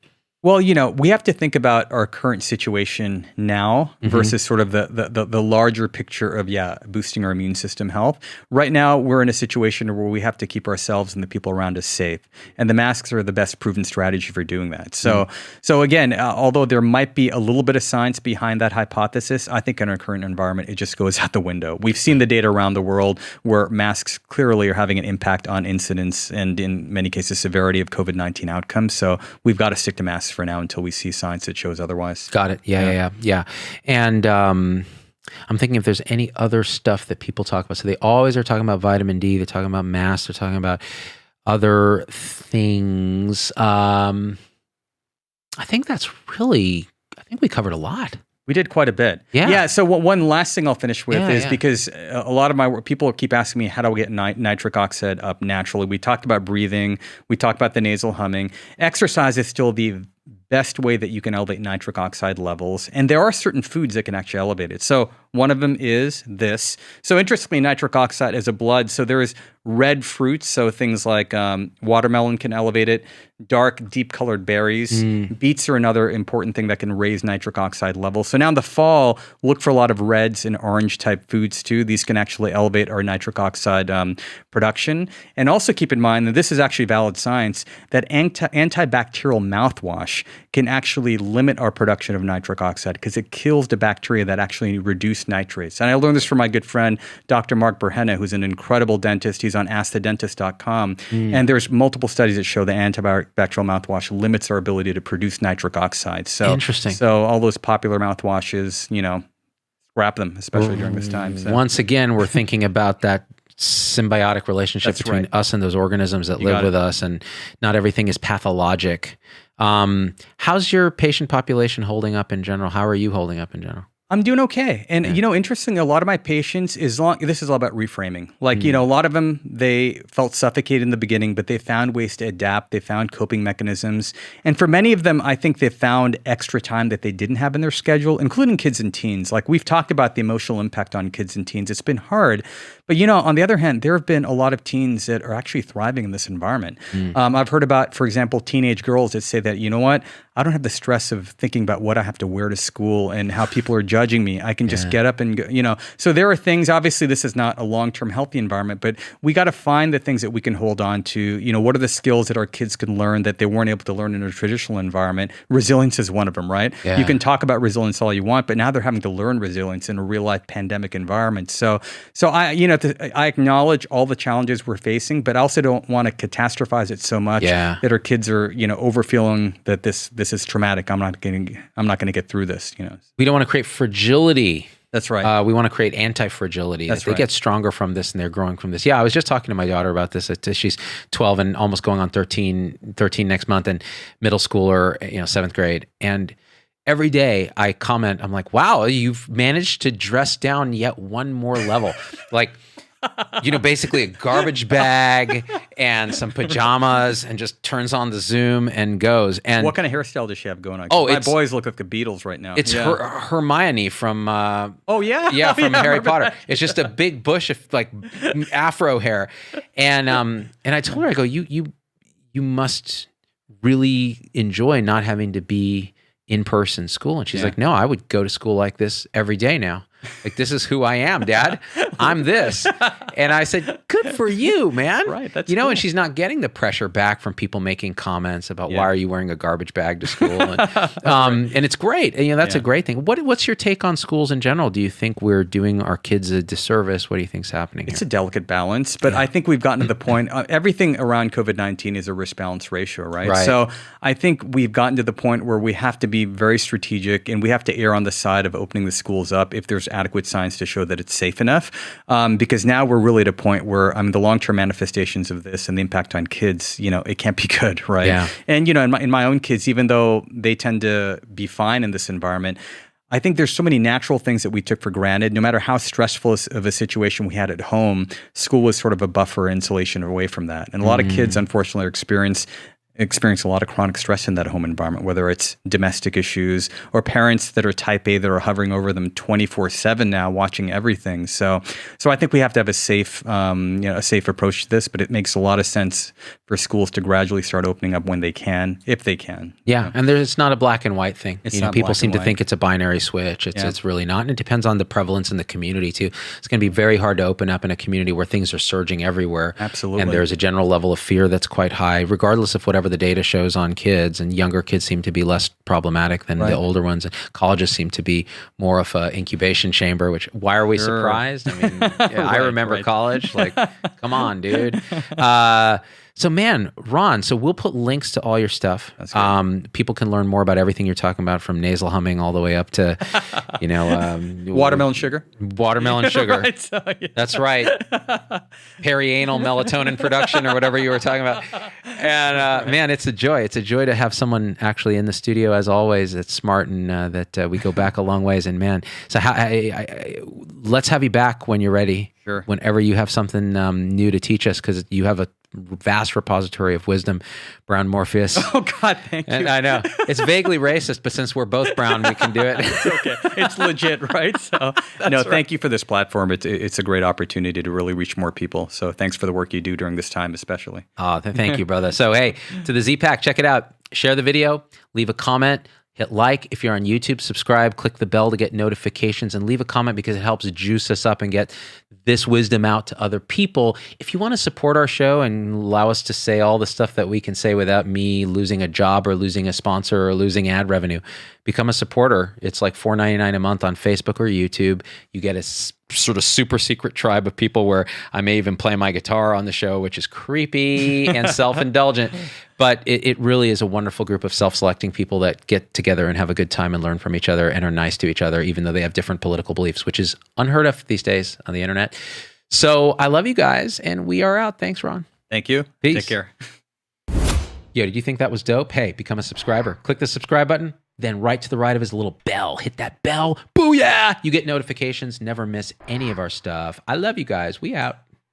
Well, we have to think about our current situation now versus sort of the larger picture of, boosting our immune system health. Right now, we're in a situation where we have to keep ourselves and the people around us safe. And the masks are the best proven strategy for doing that. So again, although there might be a little bit of science behind that hypothesis, I think in our current environment, it just goes out the window. We've seen the data around the world where masks clearly are having an impact on incidence and in many cases severity of COVID-19 outcomes. So we've got to stick to masks for now until we see science that shows otherwise. Got it. Yeah. And I'm thinking if there's any other stuff that people talk about. So they always are talking about vitamin D. They're talking about masks. They're talking about other things. I think we covered a lot. We did quite a bit. Yeah. So one last thing I'll finish with is because a lot of my people keep asking me, how do I get nitric oxide up naturally? We talked about breathing. We talked about the nasal humming. Exercise is still the best way that you can elevate nitric oxide levels. And there are certain foods that can actually elevate it. So One of them is this. So interestingly, nitric oxide is a blood. So there is red fruits. So things like watermelon can elevate it. Dark, deep colored berries. Beets are another important thing that can raise nitric oxide levels. So now in the fall, look for a lot of reds and orange type foods too. These can actually elevate our nitric oxide production. And also keep in mind that this is actually valid science, that antibacterial mouthwash can actually limit our production of nitric oxide because it kills the bacteria that actually reduce nitrates. And I learned this from my good friend, Dr. Mark Berhena, who's an incredible dentist. He's on AskTheDentist.com. And there's multiple studies that show that antibacterial mouthwash limits our ability to produce nitric oxide. So Interesting. So all those popular mouthwashes, scrap them, especially during this time. So. Once again, we're thinking about that symbiotic relationship That's between right. us and those organisms that You live got with it. us, and not everything is pathologic. How's your patient population holding up in general? How are you holding up in general? I'm doing okay. And, interestingly, a lot of my patients, this is all about reframing. Like, a lot of them, they felt suffocated in the beginning, but they found ways to adapt. They found coping mechanisms. And for many of them, I think they found extra time that they didn't have in their schedule, including kids and teens. Like we've talked about the emotional impact on kids and teens. It's been hard. But, on the other hand, there have been a lot of teens that are actually thriving in this environment. I've heard about, for example, teenage girls that say that, you know what? I don't have the stress of thinking about what I have to wear to school and how people are judging me. I can just get up and go, So there are things, obviously this is not a long-term healthy environment, but we got to find the things that we can hold on to. What are the skills that our kids can learn that they weren't able to learn in a traditional environment? Resilience is one of them, right? Yeah. You can talk about resilience all you want, but now they're having to learn resilience in a real-life pandemic environment. So I acknowledge all the challenges we're facing, but I also don't want to catastrophize it so much that our kids are, overfeeling that this is traumatic. I'm not going to get through this. We don't want to create fragility. That's right. We want to create anti-fragility. That's They right. get stronger from this and they're growing from this. Yeah, I was just talking to my daughter about this. She's 12 and almost going on 13 next month, and middle schooler, 7th grade. And every day I comment, I'm like, wow, you've managed to dress down yet one more level. Like, basically a garbage bag and some pajamas, and just turns on the Zoom and goes. And What kind of hairstyle does she have going on? Oh, my it's- boys look like the Beatles right now. it's Hermione from Oh yeah, yeah, from I Harry remember Potter. that. It's just a big bush of like afro hair, and I told her, I go, you must really enjoy not having to be in person school, and she's like, no, I would go to school like this every day now. Like, this is who I am, Dad. I'm this. And I said, good for you, man. Right, that's and cool. she's not getting the pressure back from people making comments about why are you wearing a garbage bag to school? And, and it's great. And, that's a great thing. What's your take on schools in general? Do you think we're doing our kids a disservice? What do you think's happening here? It's a delicate balance, but I think we've gotten to the point, everything around COVID-19 is a risk-balance ratio, right? So I think we've gotten to the point where we have to be very strategic, and we have to err on the side of opening the schools up if there's adequate science to show that it's safe enough. Because now we're really at a point where, the long-term manifestations of this and the impact on kids, it can't be good, right? Yeah. And, in my own kids, even though they tend to be fine in this environment, I think there's so many natural things that we took for granted. No matter how stressful of a situation we had at home, school was sort of a buffer insulation away from that. And a lot of kids, unfortunately, experience a lot of chronic stress in that home environment, whether it's domestic issues or parents that are type A that are hovering over them 24/7 now, watching everything. So I think we have to have a safe approach to this, but it makes a lot of sense for schools to gradually start opening up when they can, if they can. Yeah, and it's not a black and white thing. It's People not black seem and to white. think it's a binary switch. It's really not, and it depends on the prevalence in the community too. It's going to be very hard to open up in a community where things are surging everywhere. Absolutely. And there's a general level of fear that's quite high, regardless of whatever the data shows on kids. And younger kids seem to be less problematic than the older ones. And colleges seem to be more of an incubation chamber. Which, why are we surprised? I mean, I remember college. Like, come on, dude. So, man, Ron, so we'll put links to all your stuff. That's great. People can learn more about everything you're talking about, from nasal humming all the way up to, Watermelon sugar. Watermelon sugar. Right, so, yeah. That's right. Perianal melatonin production, or whatever you were talking about. And man, it's a joy. It's a joy to have someone actually in the studio, as always, that's smart, and that we go back a long ways. And man, so let's have you back when you're ready. Sure. Whenever you have something new to teach us, because you have a vast repository of wisdom, Brown Morpheus. Oh God, thank you. And I know it's vaguely racist, but since we're both brown, we can do it. It's okay. It's legit, right? So, thank you for this platform. It's a great opportunity to really reach more people. So thanks for the work you do during this time, especially. Oh, thank you, brother. So, hey, to the Z-Pack, check it out. Share the video, leave a comment, hit like. If you're on YouTube, subscribe, click the bell to get notifications, and leave a comment because it helps juice us up and get this wisdom out to other people. If you want to support our show and allow us to say all the stuff that we can say without me losing a job or losing a sponsor or losing ad revenue, become a supporter. It's like $4.99 a month on Facebook or YouTube. You get a sort of super secret tribe of people where I may even play my guitar on the show, which is creepy and self-indulgent. But it really is a wonderful group of self-selecting people that get together and have a good time and learn from each other and are nice to each other, even though they have different political beliefs, which is unheard of these days on the internet. So I love you guys, and we are out. Thanks, Ron. Thank you. Peace. Take care. Yo, did you think that was dope? Hey, become a subscriber. Click the subscribe button. Then right to the right of his little bell. Hit that bell. Booyah! You get notifications. Never miss any of our stuff. I love you guys. We out.